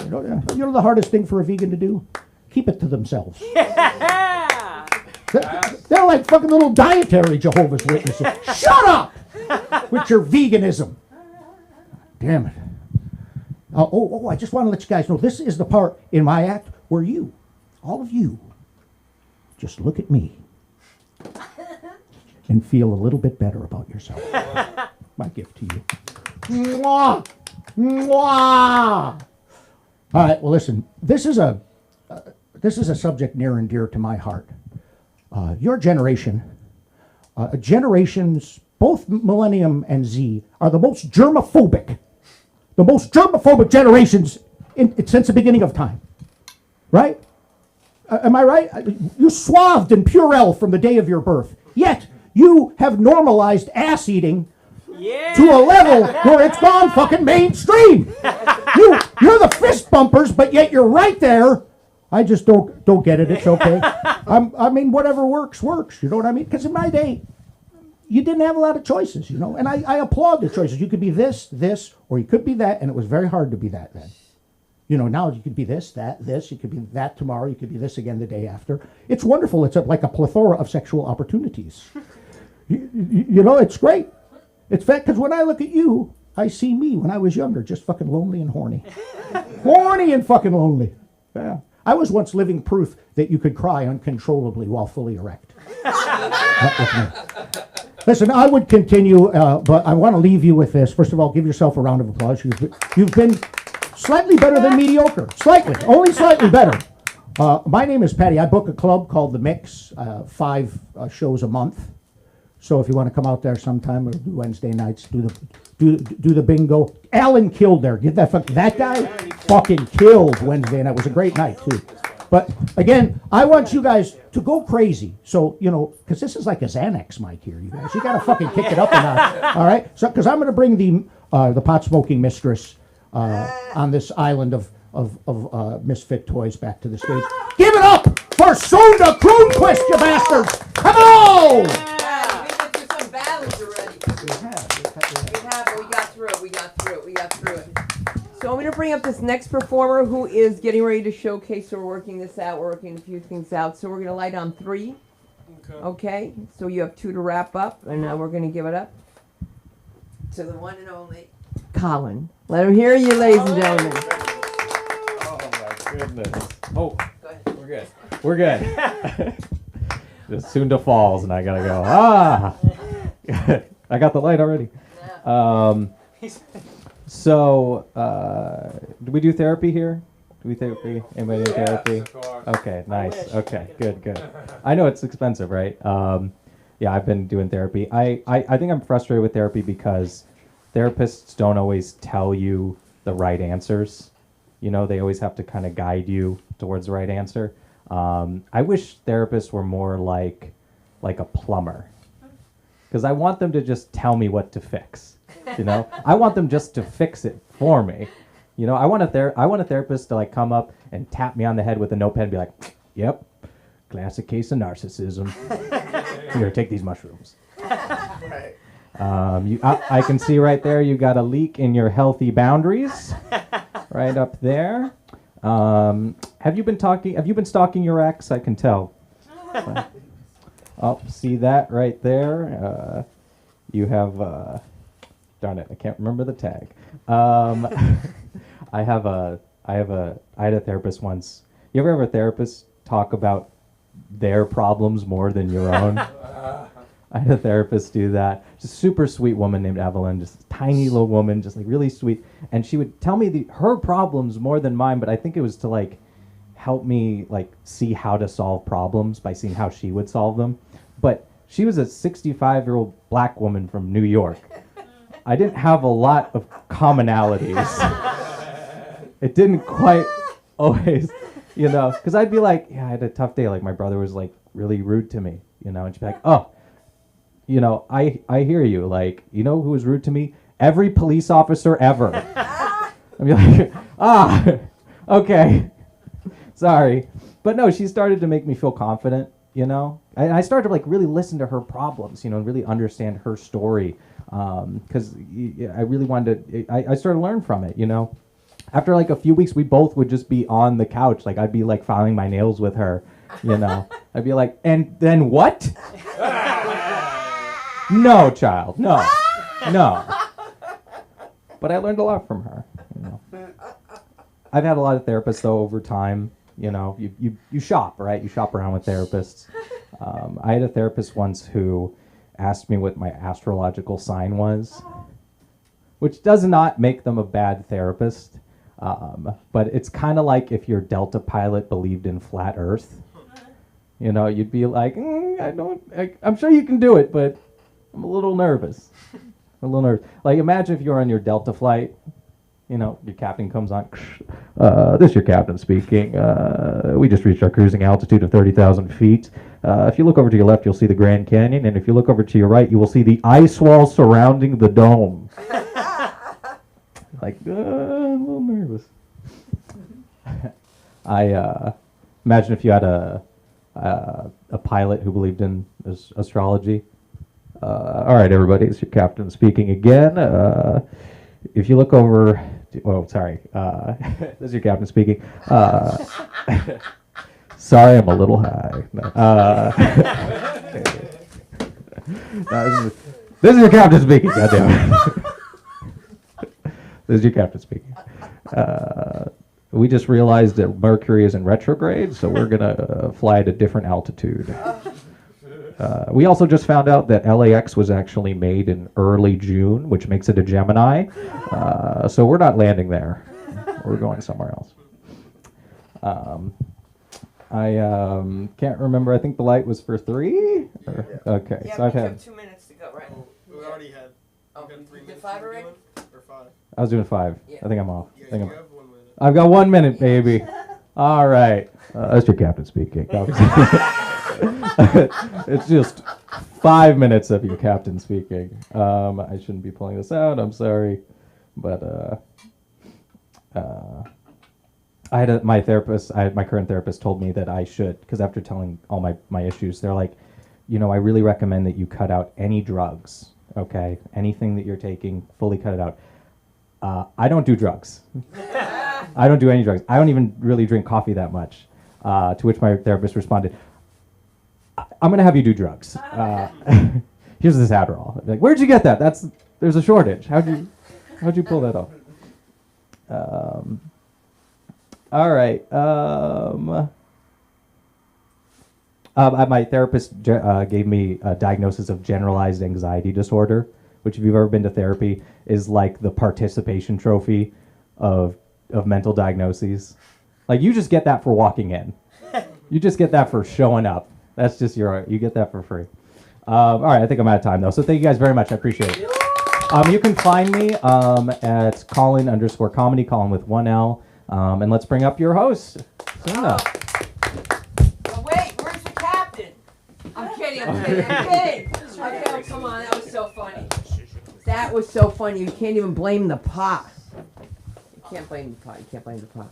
You know the hardest thing for a vegan to do? Keep it to themselves. Yeah. They're like fucking little dietary Jehovah's Witnesses. Shut up with your veganism. Damn it. I just want to let you guys know, this is the part in my act where you, all of you, just look at me and feel a little bit better about yourself. My gift to you. Mwah! Mwah! All right, well, listen, this is a subject near and dear to my heart. Your generation, generations, both Millennium and Z, are the most germophobic generations since the beginning of time. Right? Am I right? You swathed in Purell from the day of your birth. Yet, you have normalized ass eating to a level where it's gone fucking mainstream. You're the fist bumpers, but yet you're right there. I just don't get it. It's okay. I mean, whatever works. You know what I mean? Because in my day, you didn't have a lot of choices, you know. And I applaud the choices. You could be this, or you could be that, and it was very hard to be that then. You know, now you could be this, that, this. You could be that tomorrow. You could be this again the day after. It's wonderful. It's like a plethora of sexual opportunities. You know, it's great. It's fact, because when I look at you, I see me when I was younger, just fucking lonely and horny. Horny and fucking lonely. Yeah. I was once living proof that you could cry uncontrollably while fully erect. Listen, I would continue, but I want to leave you with this. First of all, give yourself a round of applause. You've been slightly better than mediocre. Slightly, only slightly better. My name is Patty. I book a club called The Mix, 5 shows a month. So if you want to come out there sometime or do Wednesday nights, do the bingo. Alan killed there. Get that guy fucking killed Wednesday night. It was a great night too. But again, I want you guys to go crazy. So, you know, because this is like a Xanax mic here, you guys. You got to fucking kick it up a notch. All right? So, because I'm going to bring the pot smoking mistress on this island of misfit toys back to the stage. Give it up for Sunda Kroonquist, you bastards! Come on! We got through it. So I'm going to bring up this next performer who is getting ready to showcase. So we're working this out. We're working a few things out. So we're going to light on 3. Okay. So you have 2 to wrap up, and now we're going to give it up to the one and only Colin. Let him hear you, ladies and gentlemen. Oh my goodness. Oh, we're good. Just soon to Falls, and I gotta go. I got the light already. So, do we do therapy here? Do we therapy? Anybody do therapy? Okay, nice. Okay, good. I know it's expensive, right? Yeah, I've been doing therapy. I think I'm frustrated with therapy because therapists don't always tell you the right answers. You know, they always have to kind of guide you towards the right answer. I wish therapists were more like a plumber, because I want them to just tell me what to fix. You know, I want them just to fix it for me. You know, I want a therapist to like come up and tap me on the head with a notepad and be like, "Yep, classic case of narcissism. Here, take these mushrooms." I can see right there you got a leak in your healthy boundaries, right up there. Have you been stalking your ex? I can tell. Oh, see that right there? You have, darn it, I can't remember the tag. I had a therapist once. You ever have a therapist talk about their problems more than your own? I had a therapist do that. Just a super sweet woman named Evelyn, just a tiny little woman, just like really sweet. And she would tell me her problems more than mine, but I think it was to like help me like see how to solve problems by seeing how she would solve them. But she was a 65-year-old black woman from New York. I didn't have a lot of commonalities. It didn't quite always, you know, because I'd be like, yeah, I had a tough day. Like my brother was like really rude to me, you know, and she'd be like, oh, you know, I hear you. Like, you know who was rude to me? Every police officer ever. I'd be like, okay, sorry. But no, she started to make me feel confident, you know. I started to like really listen to her problems, you know, and really understand her story. Because I really wanted to, I started to learn from it, you know. After like a few weeks, we both would just be on the couch. Like I'd be like filing my nails with her, you know. I'd be like, and then what? No, child, no. But I learned a lot from her, you know. I've had a lot of therapists though over time. You know, you shop, right? You shop around with therapists. I had a therapist once who asked me what my astrological sign was, which does not make them a bad therapist. But it's kind of like if your Delta pilot believed in flat Earth. You know, you'd be like, I'm sure you can do it, but I'm a little nervous. Like, imagine if you're on your Delta flight, you know, your captain comes on, this is your captain speaking. We just reached our cruising altitude of 30,000 feet. If you look over to your left, you'll see the Grand Canyon, and if you look over to your right, you will see the ice wall surrounding the dome. Like, I'm a little nervous. I imagine if you had a pilot who believed in astrology. All right, everybody, it's your captain speaking again. If you look over, this is your captain speaking. Sorry, I'm a little high. No, this is your captain speaking. Goddamn it. This is your captain speaking. We just realized that Mercury is in retrograde, so we're gonna fly at a different altitude. We also just found out that LAX was actually made in early June, which makes it a Gemini. So we're not landing there. We're going somewhere else. I can't remember. I think the light was for 3? Okay, Yeah, so I've we had. have 2 minutes to go, right? We already had. Oh, we got 3 you did minutes. 5 already? Or 5. I was doing 5. Yeah. I think I'm off. Yeah, I think you I'm, have 1 minute. I've got 1 minute, baby. All right. That's your captain speaking. It's just 5 minutes of your captain speaking. I shouldn't be pulling this out. I'm sorry, but I had my therapist. My current therapist told me that I should, because after telling all my issues, they're like, you know, I really recommend that you cut out any drugs. Okay, anything that you're taking, fully cut it out. I don't do drugs. I don't do any drugs. I don't even really drink coffee that much. To which my therapist responded, I'm gonna have you do drugs. Here's this Adderall. Like, where'd you get that? There's a shortage. How'd you pull that off? All right. My therapist gave me a diagnosis of generalized anxiety disorder, which, if you've ever been to therapy, is like the participation trophy of mental diagnoses. Like, you just get that for walking in. You just get that for showing up. That's just you get that for free. All right, I think I'm out of time, though. So thank you guys very much. I appreciate it. You can find me at Colin_comedy, Colin with 1 L. And let's bring up your host, Suna. Oh, wait, where's the captain? I'm kidding. Okay, come on, that was so funny. That was so funny. You can't even blame the pot. You can't blame the pot.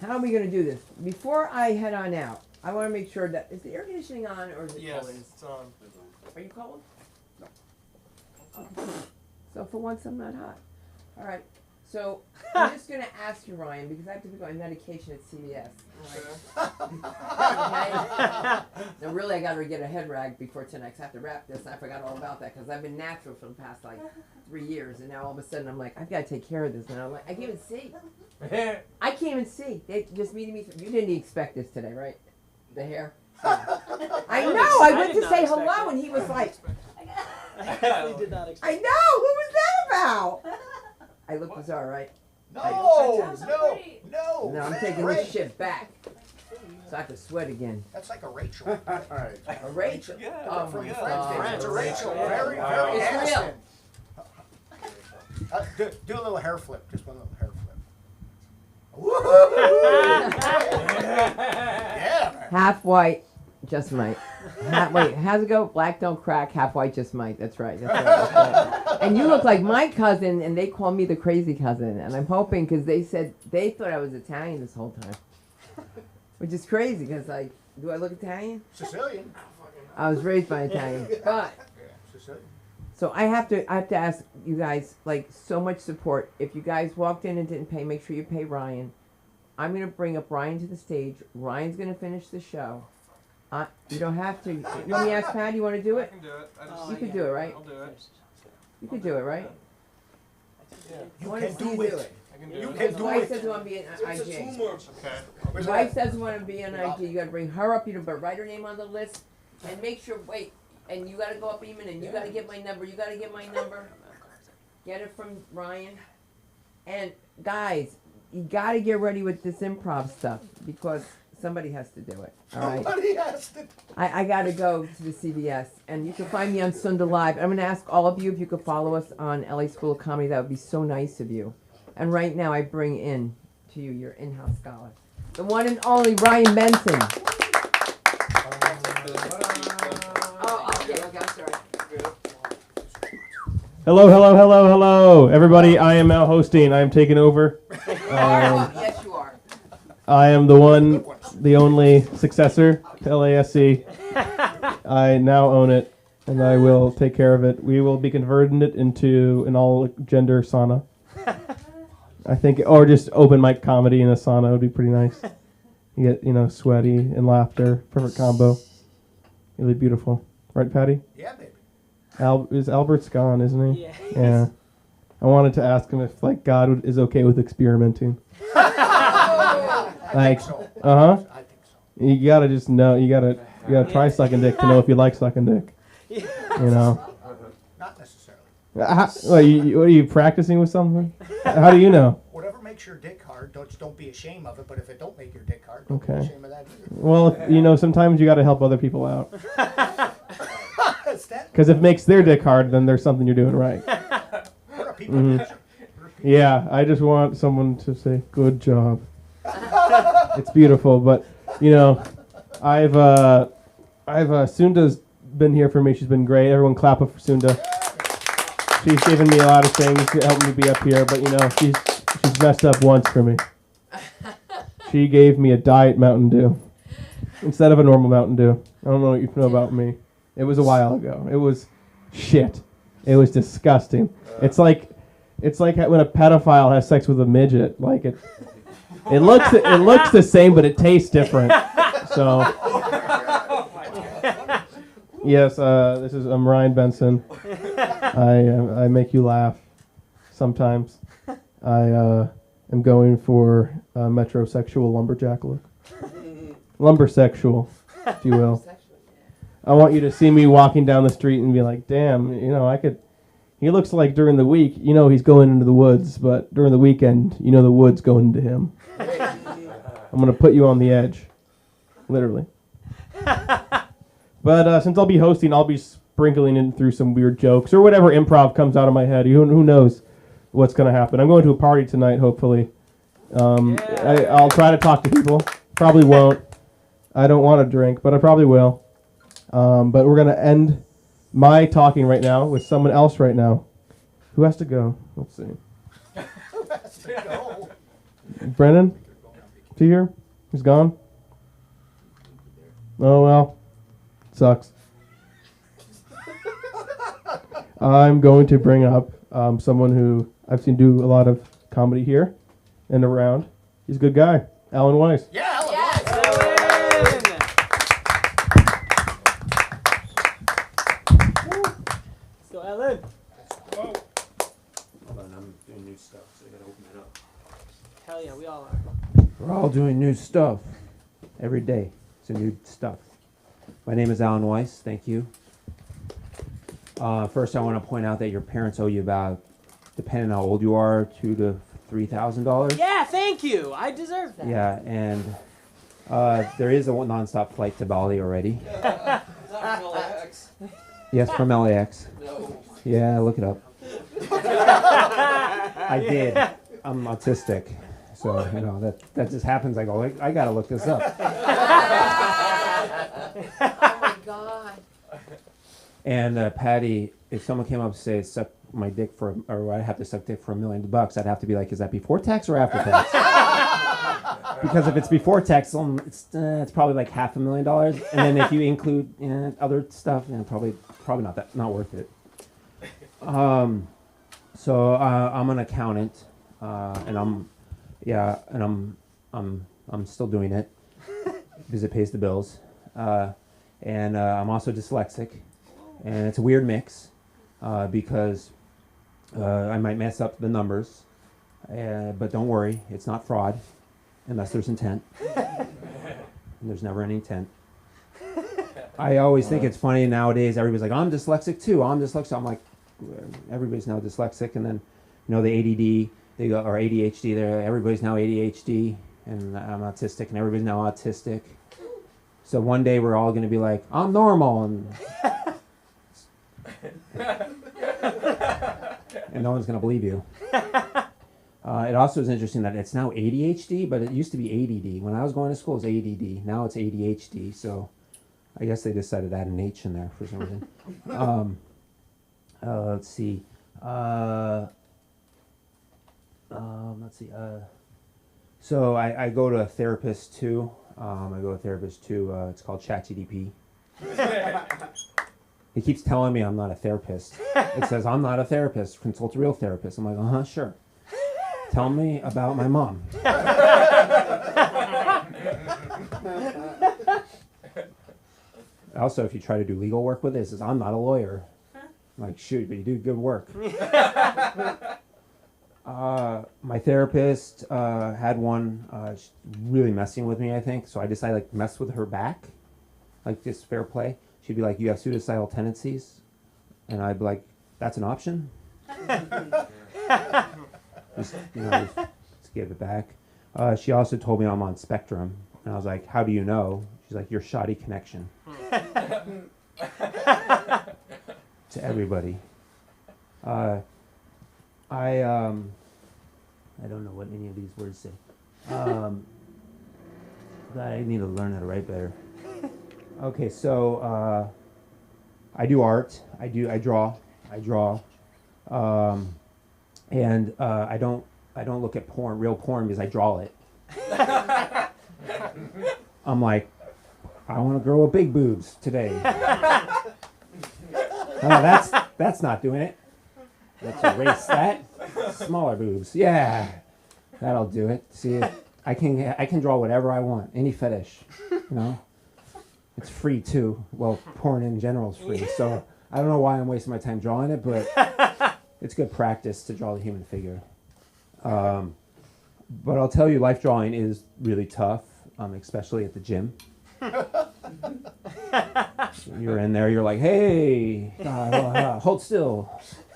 How are we going to do this? Before I head on out, I want to make sure that, is the air conditioning on or is it cold? Yes, it's on. Are you cold? No. So for once, I'm not hot. All right. So I'm just going to ask you, Ryan, because I have to pick up my medication at CVS. Okay? Now, really, I got to get a head rag before tonight, because I have to wrap this. And I forgot all about that, because I've been natural for the past, 3 years. And now all of a sudden, I'm like, I've got to take care of this. And I'm like, I can't even see. I can't even see. They just meeting me. You didn't expect this today, right? The hair? I know. I went to say hello, and he was like, I definitely did not expect I know. What was that about? I look bizarre, right? No, I'm taking this shit back. So I have to sweat again. That's like a Rachel. A Rachel? Yeah, Oh from my Friends. Friends, a God. Rachel. Very, very It's Aniston. real. Do a little hair flip. Just one little hair flip. Yeah, man. Half white, Just might. Wait, how's it go? Black don't crack, half white just might. That's right. That's right. And you look like my cousin, and they call me the crazy cousin. And I'm hoping, because they said they thought I was Italian this whole time. Which is crazy, because, like, do I look Italian? Sicilian. I was raised by Italian. But, Sicilian. so I have to ask you guys, like, so much support. If you guys walked in and didn't pay, make sure you pay Ryan. I'm going to bring up Ryan to the stage. Ryan's going to finish the show. You don't have to. You want me to ask Pat? You want to do it? I can do it. You could do it, right? I'll do it. You could do it, right? You I wanna can see you do it. do it. I can do You it. can His do wife it. doesn't want to be an IG. Okay. His wife doesn't want to be on IG. You got to bring her up. You got to write her name on the list and make sure. Wait, and you got to go up even, and you got to get my number. You got to get my number. Get it from Ryan. And guys, you got to get ready with this improv stuff because somebody has to do it. All right. Somebody has to. I got to go to the CBS, and you can find me on Sunda Live. I'm going to ask all of you if you could follow us on LA School of Comedy. That would be so nice of you. And right now, I bring in to you your in-house scholar, the one and only Ryan Benson. Okay, I'm sorry. Hello, everybody. I am now hosting. I am taking over. Yes, you are. I am the one, the only successor to LASC. I now own it, and I will take care of it. We will be converting it into an all-gender sauna. I think, or just open mic comedy in a sauna would be pretty nice. You get, sweaty and laughter. Perfect combo. Really beautiful. Right, Patty? Yeah, baby. Albert's gone, isn't he? Yeah. Yeah. I wanted to ask him if, God is okay with experimenting. I think so. Uh-huh. I think so. You gotta just know, you gotta try sucking dick to know if you like sucking dick. Not necessarily. What are you practicing with something? How do you know? Whatever makes your dick hard, don't be ashamed of it. But if it don't make your dick hard, don't be Okay. ashamed of that either. Well, sometimes you gotta help other people out. It's that. Because if it makes their dick hard, then there's something you're doing right. We're a people pleaser. We're a people Yeah, I just want someone to say, good job. It's beautiful, but, Sunda's been here for me. She's been great. Everyone clap up for Sunda. She's given me a lot of things to help me be up here, but, she's messed up once for me. She gave me a diet Mountain Dew instead of a normal Mountain Dew. I don't know what you know about me. It was a while ago. It was shit. It was disgusting. It's like when a pedophile has sex with a midget. Like it looks the same, but it tastes different. So yes, I'm Ryan Benson. I make you laugh sometimes. I am going for a metrosexual lumberjack look. Lumbersexual, if you will. I want you to see me walking down the street and be like, damn, he looks like during the week, he's going into the woods, but during the weekend, the woods going into him. I'm going to put you on the edge. Literally. But since I'll be hosting, I'll be sprinkling in through some weird jokes or whatever improv comes out of my head. Who knows what's going to happen. I'm going to a party tonight, hopefully. I'll try to talk to people. Probably won't. I don't want to drink, but I probably will. But we're going to end my talking right now with someone else right now. Who has to go? Let's see. Who has to go? Brennan? Is he here? He's gone? Oh, well. Sucks. I'm going to bring up someone who I've seen do a lot of comedy here and around. He's a good guy. Alan Weiss. Yeah, Alan. Let's go, Ellen. Hold on, I'm doing new stuff, so I gotta open it up. Hell yeah, we all are. We're all doing new stuff. Every day, it's a new stuff. My name is Alan Weiss, thank you. First, I want to point out that your parents owe you about, depending on how old you are, $2,000 to $3,000. Yeah, thank you. I deserve that. Yeah, and there is a nonstop flight to Bali already. Is that from LAX? Yes, from LAX. No. Yeah, look it up. I did. I'm autistic, so that just happens. I go, I gotta look this up. And Patty, if someone came up and say suck my dick for, or I have to suck dick for $1 million, I'd have to be like, is that before tax or after tax? Because if it's before tax, it's probably like $500,000, and then if you include other stuff, probably not worth it. So I'm an accountant, and I'm still doing it because it pays the bills, and I'm also dyslexic, and it's a weird mix because I might mess up the numbers, but don't worry, it's not fraud unless there's intent. And there's never any intent. I always think it's funny nowadays. Everybody's like, I'm dyslexic too. I'm dyslexic. I'm like, everybody's now dyslexic, and then the ADD, they go, or ADHD. Everybody's now ADHD, and I'm autistic, and everybody's now autistic. So one day we're all going to be like, I'm normal, and no one's going to believe you. It also is interesting that it's now ADHD, but it used to be ADD. When I was going to school, it was ADD. Now it's ADHD. So I guess they decided to add an H in there for some reason. Let's see. So I go to a therapist too. It's called ChatGDP. He keeps telling me I'm not a therapist. It says, I'm not a therapist. Consult a real therapist. I'm like, sure. Tell me about my mom. Also, if you try to do legal work with it, it says, I'm not a lawyer. I'm like, shoot, but you do good work. My therapist had one really messing with me, I think. So I decided to mess with her back, like just fair play. She'd be like, you have suicidal tendencies. And I'd be like, that's an option? just give it back. She also told me I'm on Spectrum. And I was like, how do you know? She's like, your shoddy connection. To everybody. I don't know what any of these words say. I need to learn how to write better. Okay, so I do art. I draw. And I don't look at real porn, because I draw it. I'm like, I want a girl with big boobs today. Oh, that's not doing it. Let's erase that. Smaller boobs. Yeah, that'll do it. See, I can draw whatever I want. Any fetish, It's free too. Well, porn in general is free. So I don't know why I'm wasting my time drawing it, but it's good practice to draw the human figure. But I'll tell you, life drawing is really tough, especially at the gym. You're in there, you're like, hey, hold still.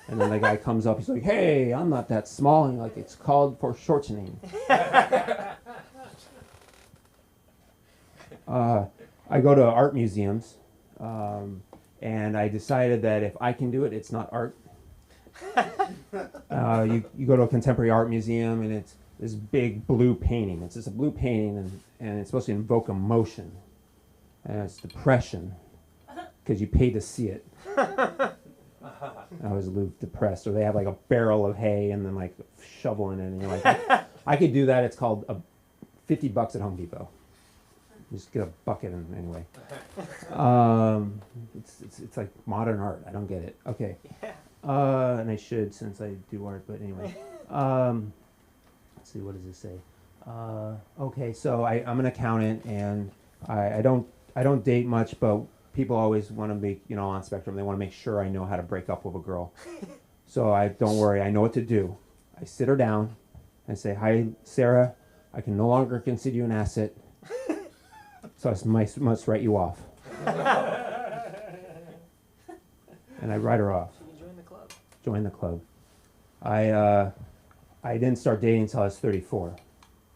And then the guy comes up, he's like, hey, I'm not that small. And you're like, it's called foreshortening. I go to art museums, and I decided that if I can do it, it's not art. You go to a contemporary art museum, and it's this big blue painting. It's just a blue painting, and it's supposed to invoke emotion. And it's depression, because you pay to see it. I was a little depressed. Or they have like a barrel of hay and then like a shovel in it, and you're like, I could do that. It's called $50 at Home Depot. Just get a bucket and anyway. It's like modern art. I don't get it. Okay. And I should, since I do art, but anyway. Let's see, what does this say? Okay, so I'm an accountant, and I don't date much, but people always want to make, on Spectrum, they want to make sure I know how to break up with a girl. So don't worry, I know what to do. I sit her down and say, hi, Sarah, I can no longer consider you an asset, so I must write you off. And I write her off. You can join the club. Join the club. I didn't start dating until I was 34.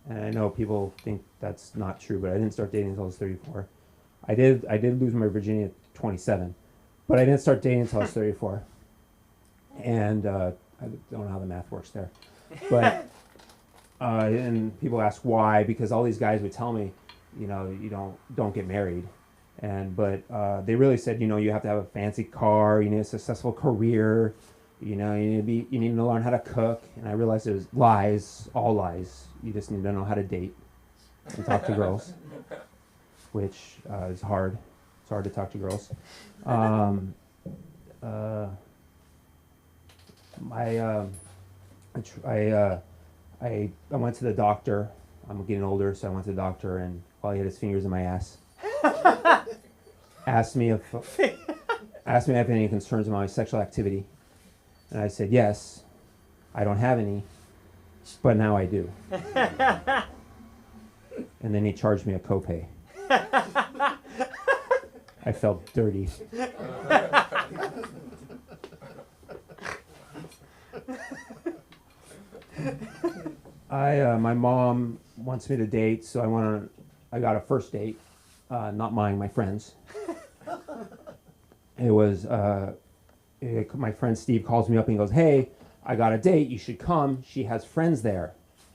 And I know people think that's not true, but I didn't start dating until I was 34. I did lose my virginity at 27, but I didn't start dating until I was 34. And I don't know how the math works there. But and people ask why, because all these guys would tell me, you don't get married. But they really said, you know, you have to have a fancy car, you need a successful career, you know, you need to learn how to cook. And I realized it was lies, all lies. You just need to know how to date and talk to girls, which is hard. It's hard to talk to girls. I went to the doctor. I'm getting older, so I went to the doctor, and while he had his fingers in my ass, asked me if I have any concerns about my sexual activity, and I said yes. I don't have any, but now I do. And then he charged me a copay. I felt dirty. My mom wants me to date, so I got a first date, not mine, my friend's. It was, my friend Steve calls me up and he goes, hey, I got a date, you should come, she has friends there.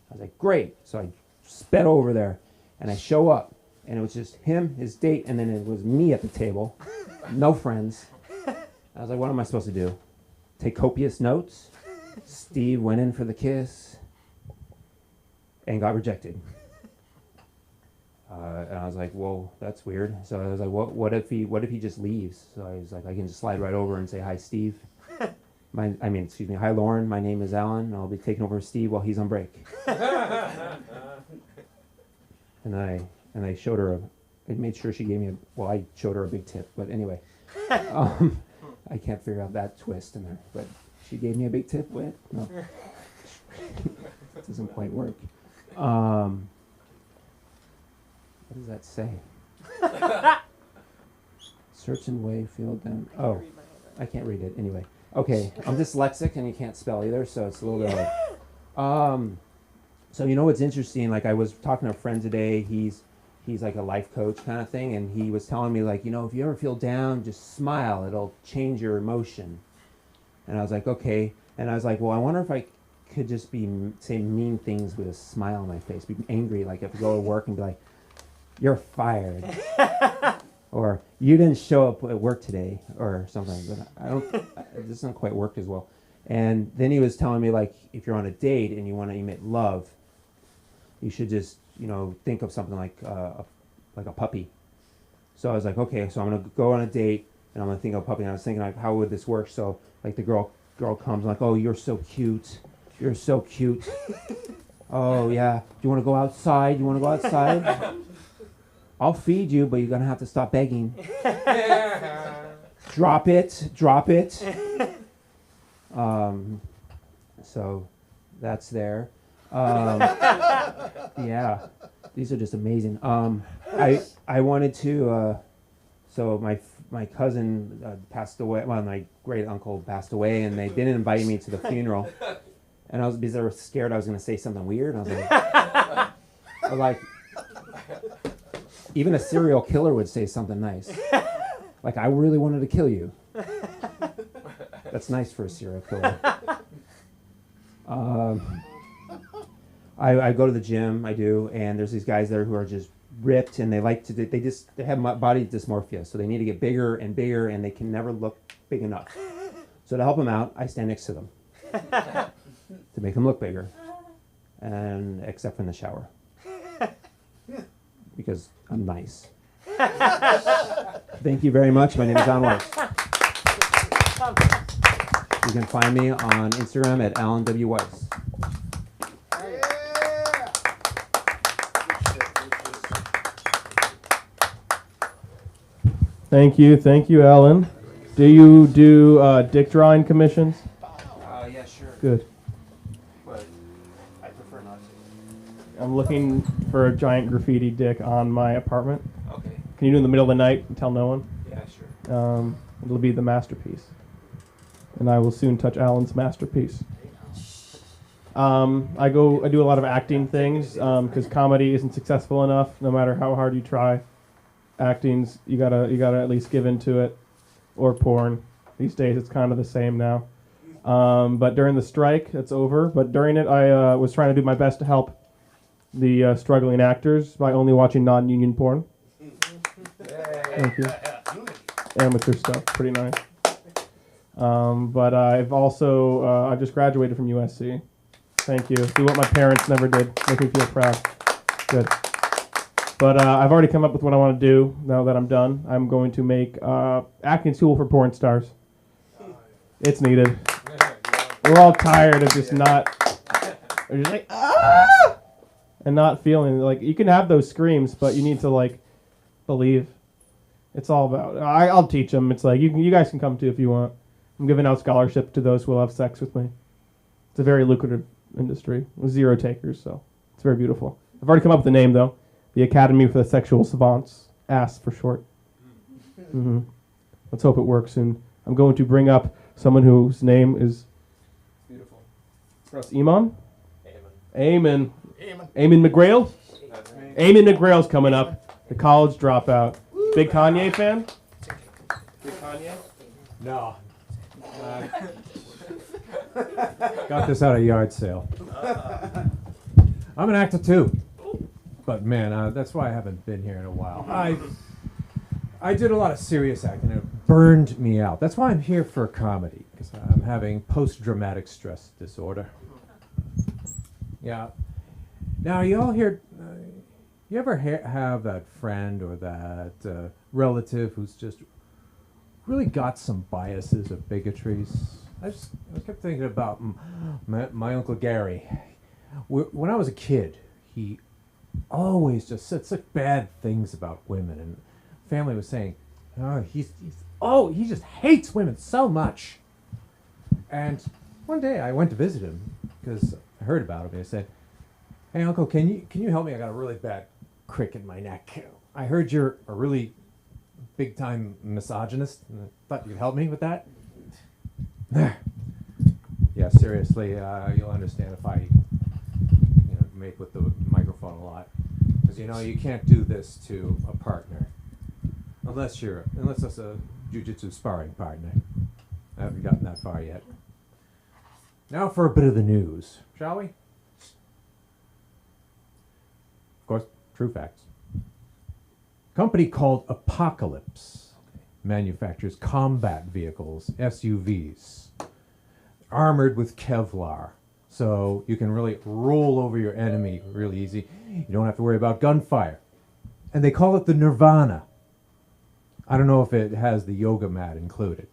I was like, great. So I sped over there and I show up and it was just him, his date, and then it was me at the table, no friends. I was like, what am I supposed to do? Take copious notes? Steve went in for the kiss and got rejected. And I was like, whoa, that's weird. So I was like, what if he just leaves? So I was like, I can just slide right over and say, hi, Steve. Hi, Lauren. My name is Alan. I'll be taking over Steve while he's on break. And I showed her I made sure she gave me I showed her a big tip. But anyway, I can't figure out that twist in there. But she gave me a big tip. No. It doesn't quite work. What does that say? Search and weigh field down. Oh, I can't read it anyway. Okay, I'm dyslexic and you can't spell either, so it's a little bit hard. So you know what's interesting? Like I was talking to a friend today. He's like a life coach kind of thing, and he was telling me like, you know, if you ever feel down, just smile. It'll change your emotion. And I was like, okay. And I was like, well, I wonder if I could just say mean things with a smile on my face, be angry, like if I go to work and be like, you're fired, or you didn't show up at work today, or something. But it doesn't quite work as well. And then he was telling me like, if you're on a date and you want to emit love, you should just, you know, think of something like a puppy. So I was like, okay, so I'm gonna go on a date and I'm gonna think of a puppy. And I was thinking like, how would this work? So like the girl comes like, oh, you're so cute. You're so cute. Oh yeah. Do you want to go outside? You want to go outside? I'll feed you, but you're gonna have to stop begging. Drop it. So that's there. Yeah, these are just amazing. I wanted to. So my cousin passed away. Well, my great uncle passed away, and they didn't invite me to the funeral. And because I was scared I was going to say something weird. I was like, even a serial killer would say something nice. Like, I really wanted to kill you. That's nice for a serial killer. I go to the gym, I do, and there's these guys there who are just ripped, and they have body dysmorphia, so they need to get bigger and bigger, and they can never look big enough. So to help them out, I stand next to them to make them look bigger, and except in the shower, because I'm nice. Thank you very much. My name is Alan Weiss. You can find me on Instagram at Alan W. Weiss. Thank you, Alan. Do you do dick drawing commissions? Yeah, sure. Good. But I prefer not to. I'm looking for a giant graffiti dick on my apartment. Okay. Can you do it in the middle of the night and tell no one? Yeah, sure. It'll be the masterpiece. And I will soon touch Alan's masterpiece. I do a lot of acting things because comedy isn't successful enough, no matter how hard you try. Acting's you gotta at least give into it, or porn. These days it's kind of the same now. But during the strike, it's over. But during it, I was trying to do my best to help the struggling actors by only watching non-union porn. Thank you. Amateur stuff, pretty nice. But I've also I just graduated from USC. Thank you. Do what my parents never did. Make me feel proud. Good. But I've already come up with what I want to do now that I'm done. I'm going to make acting school for porn stars. It's needed. We're all tired of just not, we're just like, ah! And not feeling like you can have those screams, but you need to like believe. It's all about. I'll teach them. It's like you guys can come too if you want. I'm giving out scholarships to those who will have sex with me. It's a very lucrative industry with 0 takers, so it's very beautiful. I've already come up with a name though, the Academy for the Sexual Savants, ASS for short. Mm-hmm. Let's hope it works soon. I'm going to bring up someone whose name is beautiful. Pronounce Eamon? Eamon. Eamon McGrail? Eamon McGrail's coming up. The college dropout. Big Kanye fan? Big Kanye? No. Got this at a yard sale. I'm an actor too. But man, that's why I haven't been here in a while. I did a lot of serious acting. It burned me out. That's why I'm here for comedy, because I'm having post-traumatic stress disorder. Yeah. Now, you all here, you ever have that friend or that relative who's just really got some biases or bigotries? I kept thinking about my Uncle Gary. When I was a kid, he always just said such bad things about women, and family was saying, oh, he just hates women so much. And one day I went to visit him because I heard about him, and I said, hey, Uncle, can you help me? I got a really bad crick in my neck. I heard you're a really big-time misogynist, and I thought you'd help me with that. Yeah, seriously, you'll understand if I make with the microphone a lot. Because, you can't do this to a partner. Unless it's a jiu-jitsu sparring partner. I haven't gotten that far yet. Now for a bit of the news, shall we? Of course, true facts. Company called Apocalypse manufactures combat vehicles, SUVs, armored with Kevlar. So you can really roll over your enemy really easy. You don't have to worry about gunfire. And they call it the Nirvana. I don't know if it has the yoga mat included.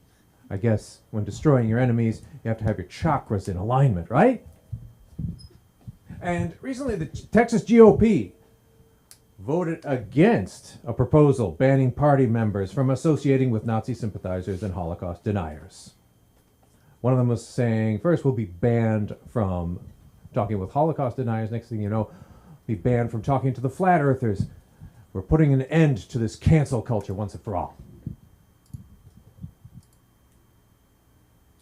I guess when destroying your enemies, you have to have your chakras in alignment, right? And recently the Texas GOP voted against a proposal banning party members from associating with Nazi sympathizers and Holocaust deniers. One of them was saying, first we'll be banned from talking with Holocaust deniers. Next thing you know, be banned from talking to the flat earthers. We're putting an end to this cancel culture once and for all.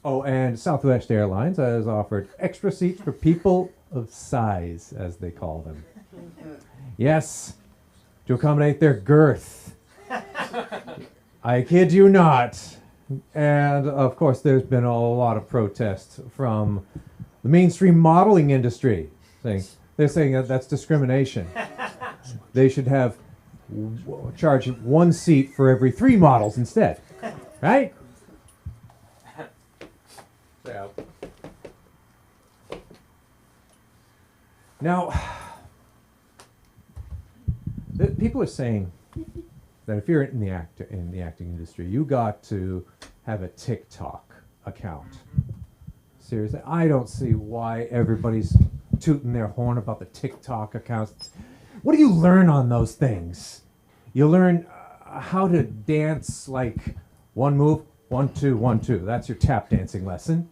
Oh, and Southwest Airlines has offered extra seats for people of size, as they call them. Yes, to accommodate their girth. I kid you not. And, of course, there's been a lot of protests from the mainstream modeling industry. They're saying that that's discrimination. They should have charge 1 seat for every 3 models instead. Right? So. Now, people are saying that if you're in the acting industry, you got to have a TikTok account. Seriously, I don't see why everybody's tooting their horn about the TikTok accounts. What do you learn on those things? You learn how to dance like 1 move, 1, 2, 1, 2. That's your tap dancing lesson.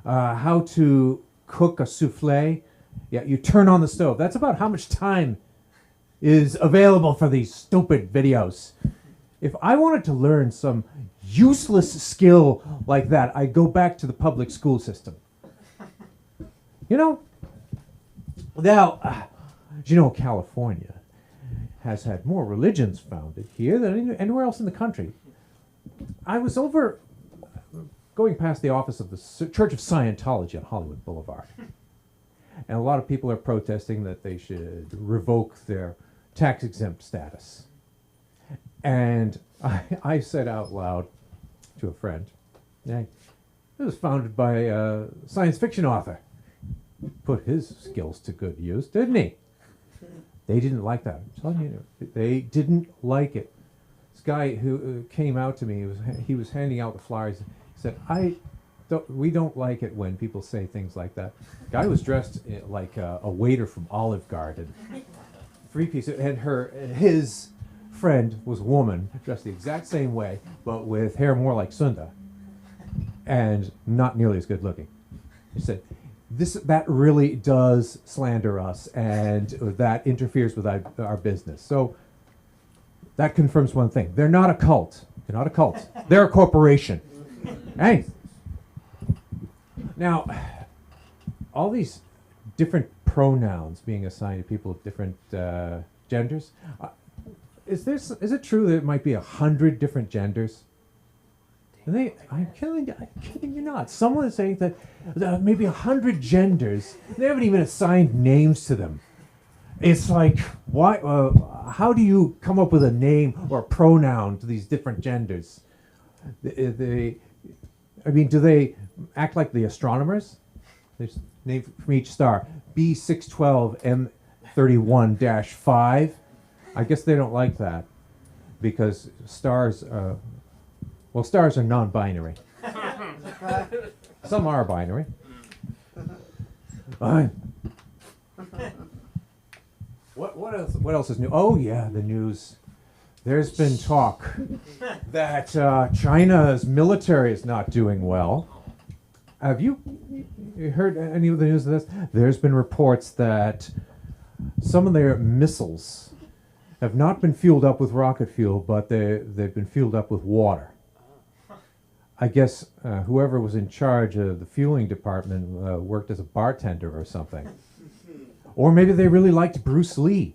How to cook a souffle. Yeah, you turn on the stove. That's about how much time is available for these stupid videos. If I wanted to learn some useless skill like that, I'd go back to the public school system. Now, California has had more religions founded here than anywhere else in the country. I was going past the office of the Church of Scientology on Hollywood Boulevard. And a lot of people are protesting that they should revoke their tax-exempt status. And I said out loud to a friend, "Hey, it was founded by a science fiction author. Put his skills to good use, didn't he?" They didn't like that. I'm telling you, they didn't like it. This guy who came out to me, he was handing out the flyers. He said, we don't like it when people say things like that. Guy was dressed like a waiter from Olive Garden. Three-piece, and his friend was a woman, dressed the exact same way, but with hair more like Sunda, and not nearly as good looking. He said, that really does slander us, and that interferes with our business. So that confirms one thing. They're not a cult. They're not a cult. They're a corporation. Hey. Now, all these different pronouns being assigned to people of different genders, is it true that it might be 100 different genders? I'm kidding you not. Someone is saying that maybe 100 genders. They haven't even assigned names to them. It's like, why? How do you come up with a name or a pronoun to these different genders? Do they act like the astronomers? There's a name from each star. B612 M31-5. I guess they don't like that because stars are non-binary. Some are binary. What else is new? Oh yeah, the news. There's been talk that China's military is not doing well. Have you heard any of the news of this? There's been reports that some of their missiles have not been fueled up with rocket fuel, but they've been fueled up with water. I guess whoever was in charge of the fueling department worked as a bartender or something. Or maybe they really liked Bruce Lee.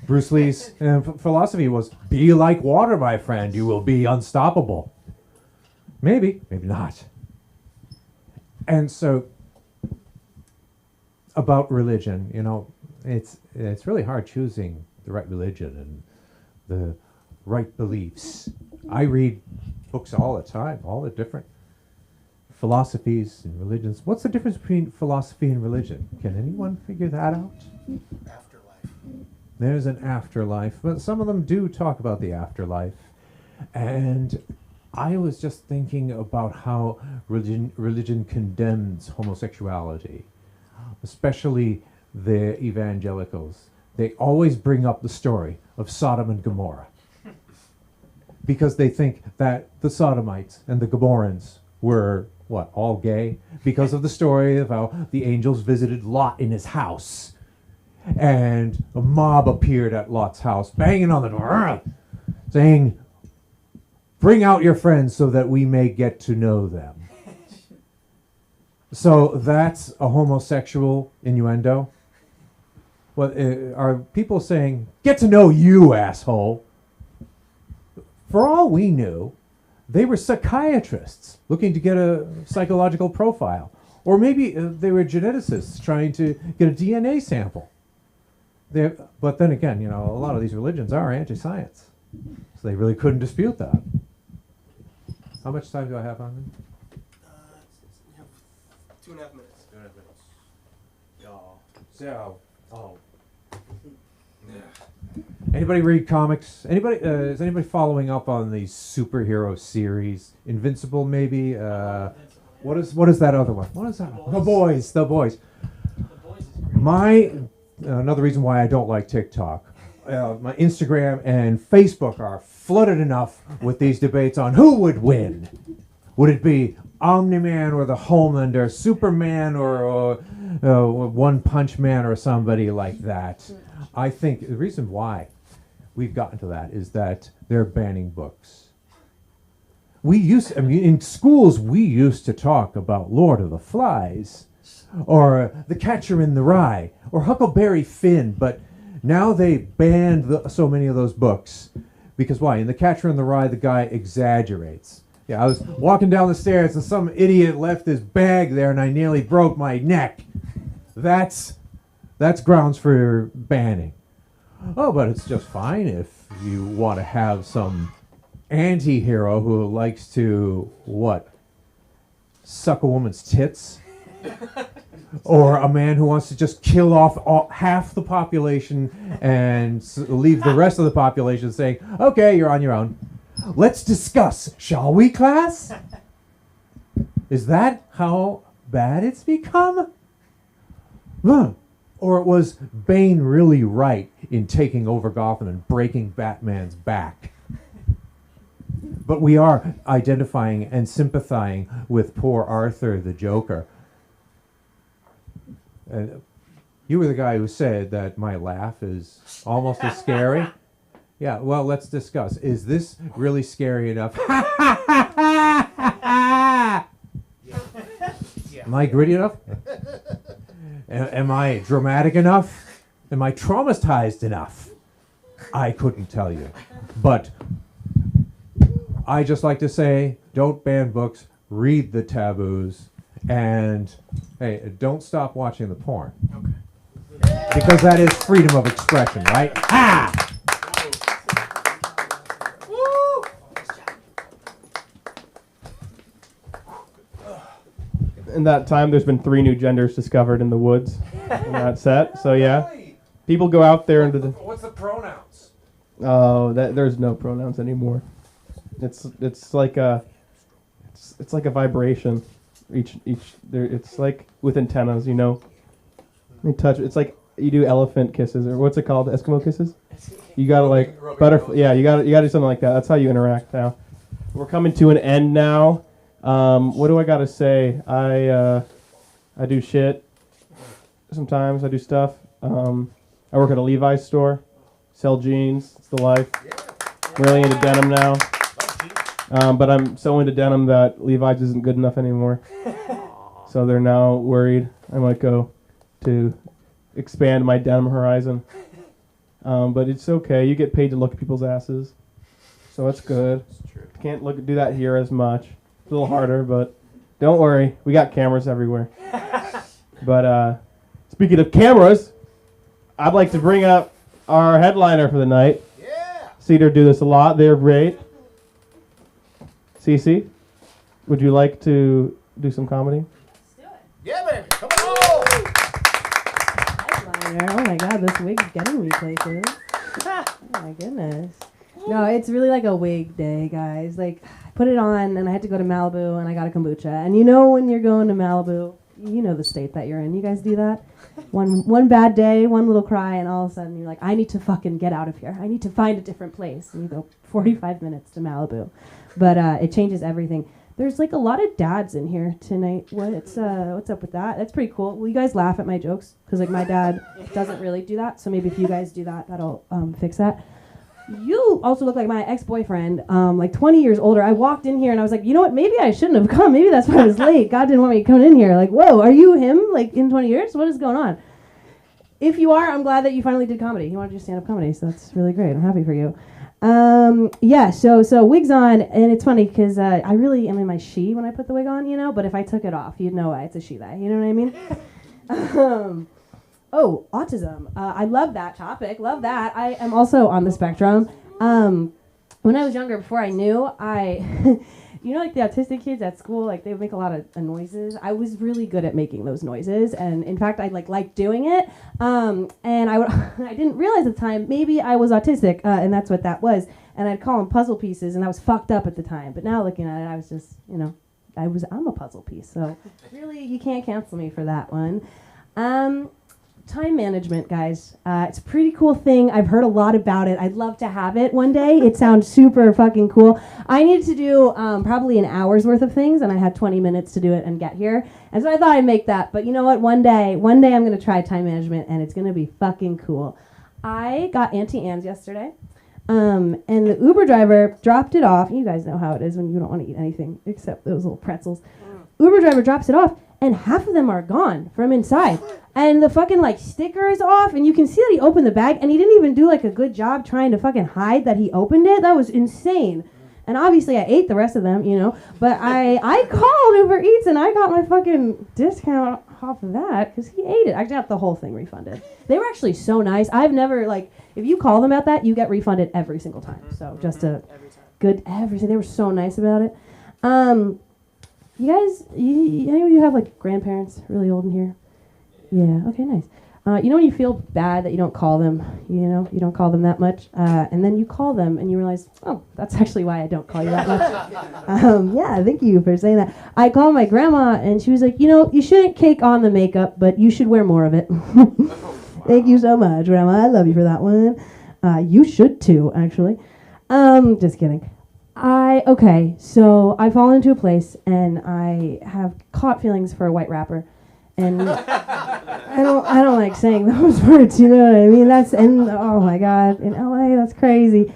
Bruce Lee's philosophy was, be like water, my friend, you will be unstoppable. Maybe not. And so, about religion, it's really hard choosing the right religion and the right beliefs. I read books all the time, all the different philosophies and religions. What's the difference between philosophy and religion? Can anyone figure that out? Afterlife. There's an afterlife, but some of them do talk about the afterlife. And I was just thinking about how religion condemns homosexuality, especially the evangelicals. They always bring up the story of Sodom and Gomorrah because they think that the Sodomites and the Gomorrans were, all gay? Because of the story of how the angels visited Lot in his house. And a mob appeared at Lot's house, banging on the door, saying, "Bring out your friends so that we may get to know them." So that's a homosexual innuendo. Are people saying, "Get to know you, asshole"? For all we knew, they were psychiatrists looking to get a psychological profile. Or maybe they were geneticists trying to get a DNA sample. But then again, a lot of these religions are anti-science. So they really couldn't dispute that. How much time do I have on this? We have 2.5 minutes. 2.5 minutes. Anybody read comics? Is anybody following up on these superhero series? Invincible, maybe? What is that other one? What is that? The Boys. Another reason why I don't like TikTok. My Instagram and Facebook are flooded enough with these debates on who would win. Would it be Omni-Man or the Homelander, Superman or One Punch Man or somebody like that? I think the reason why we've gotten to that is that they're banning books. In schools, we used to talk about Lord of the Flies or The Catcher in the Rye or Huckleberry Finn, but now they banned so many of those books. Because why? In The Catcher in the Rye, the guy exaggerates. Yeah, I was walking down the stairs and some idiot left his bag there and I nearly broke my neck. That's grounds for banning. Oh, but it's just fine if you want to have some anti-hero who likes to, what, suck a woman's tits? Or a man who wants to just kill off half the population and leave the rest of the population saying, okay, you're on your own. Let's discuss, shall we, class? Is that how bad it's become? Or was Bane really right in taking over Gotham and breaking Batman's back? But we are identifying and sympathizing with poor Arthur the Joker. And you were the guy who said that my laugh is almost as scary. Yeah, well, let's discuss. Is this really scary enough? Am I gritty enough? Am I dramatic enough? Am I traumatized enough? I couldn't tell you. But I just like to say, don't ban books, read the taboos, and hey, don't stop watching the porn. Okay. Because that is freedom of expression, right? Ah! In that time, there's been 3 new genders discovered in the woods in that set. So yeah, people go out there into the. What's the pronouns? Oh, there's no pronouns anymore. It's like a it's like a vibration. It's like with antennas, you know. You touch. It's like you do elephant kisses, or what's it called? Eskimo kisses. You gotta like butterfly. Yeah, you gotta do something like that. That's how you interact now. We're coming to an end now. What do I gotta say? I do shit. Sometimes I do stuff. I work at a Levi's store. Sell jeans. It's the life. Really into denim now. But I'm so into denim that Levi's isn't good enough anymore. So they're now worried I might go to expand my denim horizon. But it's okay. You get paid to look at people's asses. So that's good. Can't do that here as much. It's a little harder, but don't worry. We got cameras everywhere. But speaking of cameras, I'd like to bring up our headliner for the night. Yeah. Cedar do this a lot. They're great. Cece, would you like to do some comedy? Let's do it. Yeah, baby. Come on. Headliner. Oh my God, this wig's getting me places. Oh my goodness. No, it's really like a wig day, guys. Like, I put it on and I had to go to Malibu and I got a kombucha. And you know when you're going to Malibu, you know the state that you're in. You guys do that? One bad day, one little cry, and all of a sudden you're like, I need to fucking get out of here. I need to find a different place. And you go 45 minutes to Malibu. But it changes everything. There's like a lot of dads in here tonight. What's up with that? That's pretty cool. Will you guys laugh at my jokes? Because like my dad doesn't really do that. So maybe if you guys do that, that'll fix that. You also look like my ex-boyfriend, like 20 years older. I walked in here and I was like, you know what? Maybe I shouldn't have come. Maybe that's why I was late. God didn't want me to come in here. Like, whoa, are you him? Like in 20 years? What is going on? If you are, I'm glad that you finally did comedy. You want to do stand-up comedy, so that's really great. I'm happy for you. Yeah, so wig's on, and it's funny because I really am in my she when I put the wig on, you know, but if I took it off, you'd know why it's a she they, you know what I mean? Oh, autism. I love that topic, love that. I am also on the spectrum. When I was younger, before I knew, you know, like the autistic kids at school, like they would make a lot of noises. I was really good at making those noises, and in fact, I liked doing it. And I didn't realize at the time maybe I was autistic, and that's what that was. And I'd call them puzzle pieces, and I was fucked up at the time. But now looking at it, I was just, you know, I'm a puzzle piece. So really, you can't cancel me for that one. Time management, guys. It's a pretty cool thing. I've heard a lot about it. I'd love to have it one day. It sounds super fucking cool. I needed to do probably an hour's worth of things, and I had 20 minutes to do it and get here. And so I thought I'd make that. But you know what? One day I'm going to try time management, and it's going to be fucking cool. I got Auntie Anne's yesterday, and the Uber driver dropped it off. You guys know how it is when you don't want to eat anything except those little pretzels. Uber driver drops it off, and half of them are gone from inside. And the fucking sticker is off, and you can see that he opened the bag, and he didn't even do a good job trying to fucking hide that he opened it. That was insane. And obviously I ate the rest of them, you know. But I called Uber Eats and I got my fucking discount off of that because he ate it. I got the whole thing refunded. They were actually so nice. I've never, like, if you call them about that, you get refunded every single time. So just a good everything. They were so nice about it. You guys, any of you have like grandparents really old in here? Yeah, okay, nice. You know when you feel bad that you don't call them, you don't call them that much, and then you call them and you realize, oh, that's actually why I don't call you that much. Yeah, thank you for saying that. I called my grandma and she was like, you shouldn't cake on the makeup, but you should wear more of it. Thank you so much, Grandma. I love you for that one. You should too, actually. Just kidding. So I fall into a place and I have caught feelings for a white rapper. And I don't like saying those words, you know what I mean? Oh my God, in LA, that's crazy.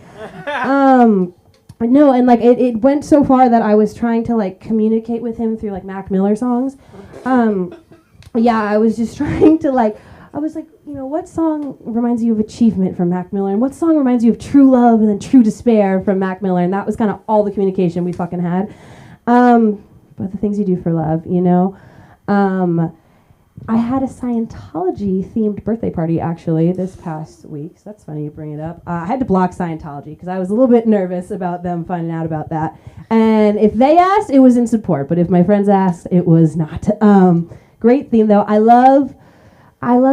No, and like it went so far that I was trying to like communicate with him through like Mac Miller songs. Yeah, I was just trying to I was like, what song reminds you of Achievement from Mac Miller? And what song reminds you of True Love and then True Despair from Mac Miller? And that was kind of all the communication we fucking had. But the things you do for love, I had a Scientology-themed birthday party, actually, this past week. So that's funny you bring it up. I had to block Scientology because I was a little bit nervous about them finding out about that. And if they asked, it was in support. But if my friends asked, it was not. Great theme, though. I love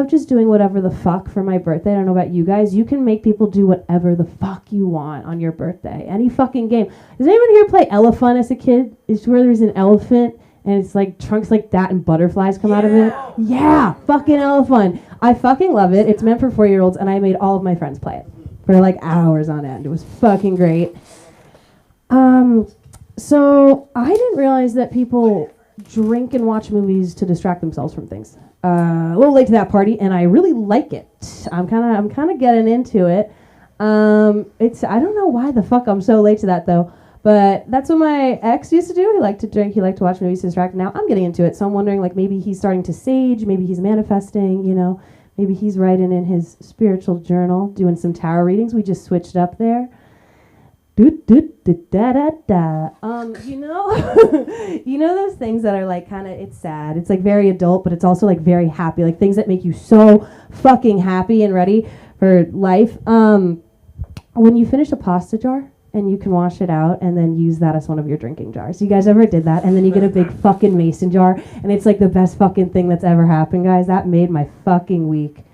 just doing whatever the fuck for my birthday. I don't know about you guys. You can make people do whatever the fuck you want on your birthday. Any fucking game. Does anyone here play Elephant as a kid? It's where there's an elephant and it's like trunks like that and butterflies come out of it. Yeah, fucking Elephant. I fucking love it. It's meant for 4-year-olds and I made all of my friends play it for like hours on end. It was fucking great. So I didn't realize that people drink and watch movies to distract themselves from things. A little late to that party, and I really like it. I'm kind of getting into it. I don't know why the fuck I'm so late to that though, but that's what my ex used to do. He liked to drink. He liked to watch movies to distract. Now I'm getting into it, so I'm wondering like maybe he's starting to sage. Maybe he's manifesting. Maybe he's writing in his spiritual journal, doing some tarot readings. We just switched up there. Those things that are like kind of, it's sad. It's like very adult, but it's also like very happy. Like things that make you so fucking happy and ready for life. When you finish a pasta jar and you can wash it out and then use that as one of your drinking jars. You guys ever did that? And then you get a big fucking mason jar and it's like the best fucking thing that's ever happened, guys. That made my fucking week.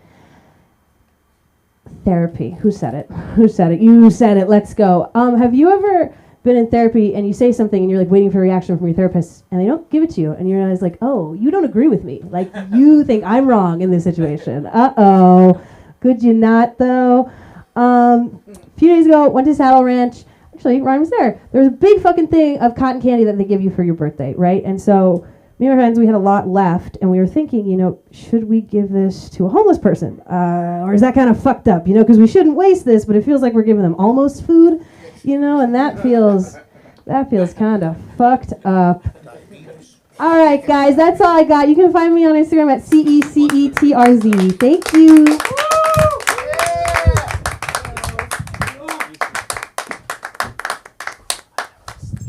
Therapy. Who said it? You said it. Let's go. Have you ever been in therapy and you say something and you're like waiting for a reaction from your therapist and they don't give it to you and you realize like, oh, you don't agree with me. Like you think I'm wrong in this situation. Uh-oh. Could you not though? A few days ago, went to Saddle Ranch. Actually, Ryan was there. There was a big fucking thing of cotton candy that they give you for your birthday, right? And so me and my friends, we had a lot left, and we were thinking, should we give this to a homeless person? Or is that kind of fucked up, because we shouldn't waste this, but it feels like we're giving them almost food, and that feels kind of fucked up. All right, guys, that's all I got. You can find me on Instagram at CECETRZ. Thank you.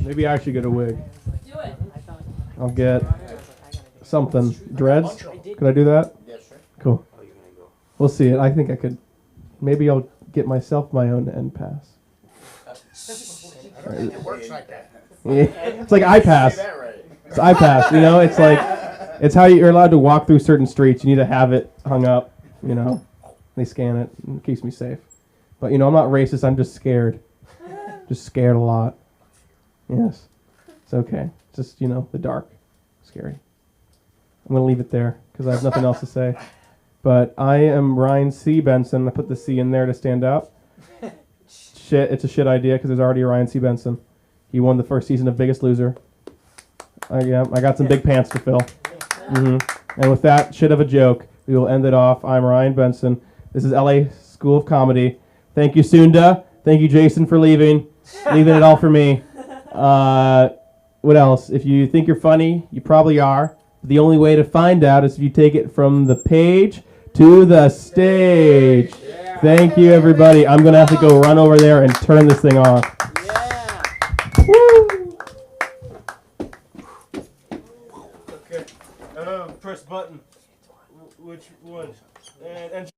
Maybe I should get a wig. Do it. I'll get something. Dreads? Could I do that? Yes, sir. Cool. We'll see it. I think I could. Maybe I'll get myself my own end pass. I don't think it works like that. Yeah. It's like iPass. It's iPass, It's like, it's how you're allowed to walk through certain streets. You need to have it hung up, They scan it. And it keeps me safe. But, I'm not racist. I'm just scared. Just scared a lot. Yes. It's okay. Just, the dark. Scary. I'm going to leave it there because I have nothing else to say. But I am Ryan C. Benson. I put the C in there to stand out. Shit, it's a shit idea because there's already a Ryan C. Benson. He won the first season of Biggest Loser. I got some big pants to fill. Mm-hmm. And with that shit of a joke, we will end it off. I'm Ryan Benson. This is LA School of Comedy. Thank you, Sunda. Thank you, Jason, for leaving it all for me. What else? If you think you're funny, you probably are. The only way to find out is if you take it from the page to the stage. Thank you, everybody. I'm going to have to go run over there and turn this thing off. Okay. Press button. Which one? And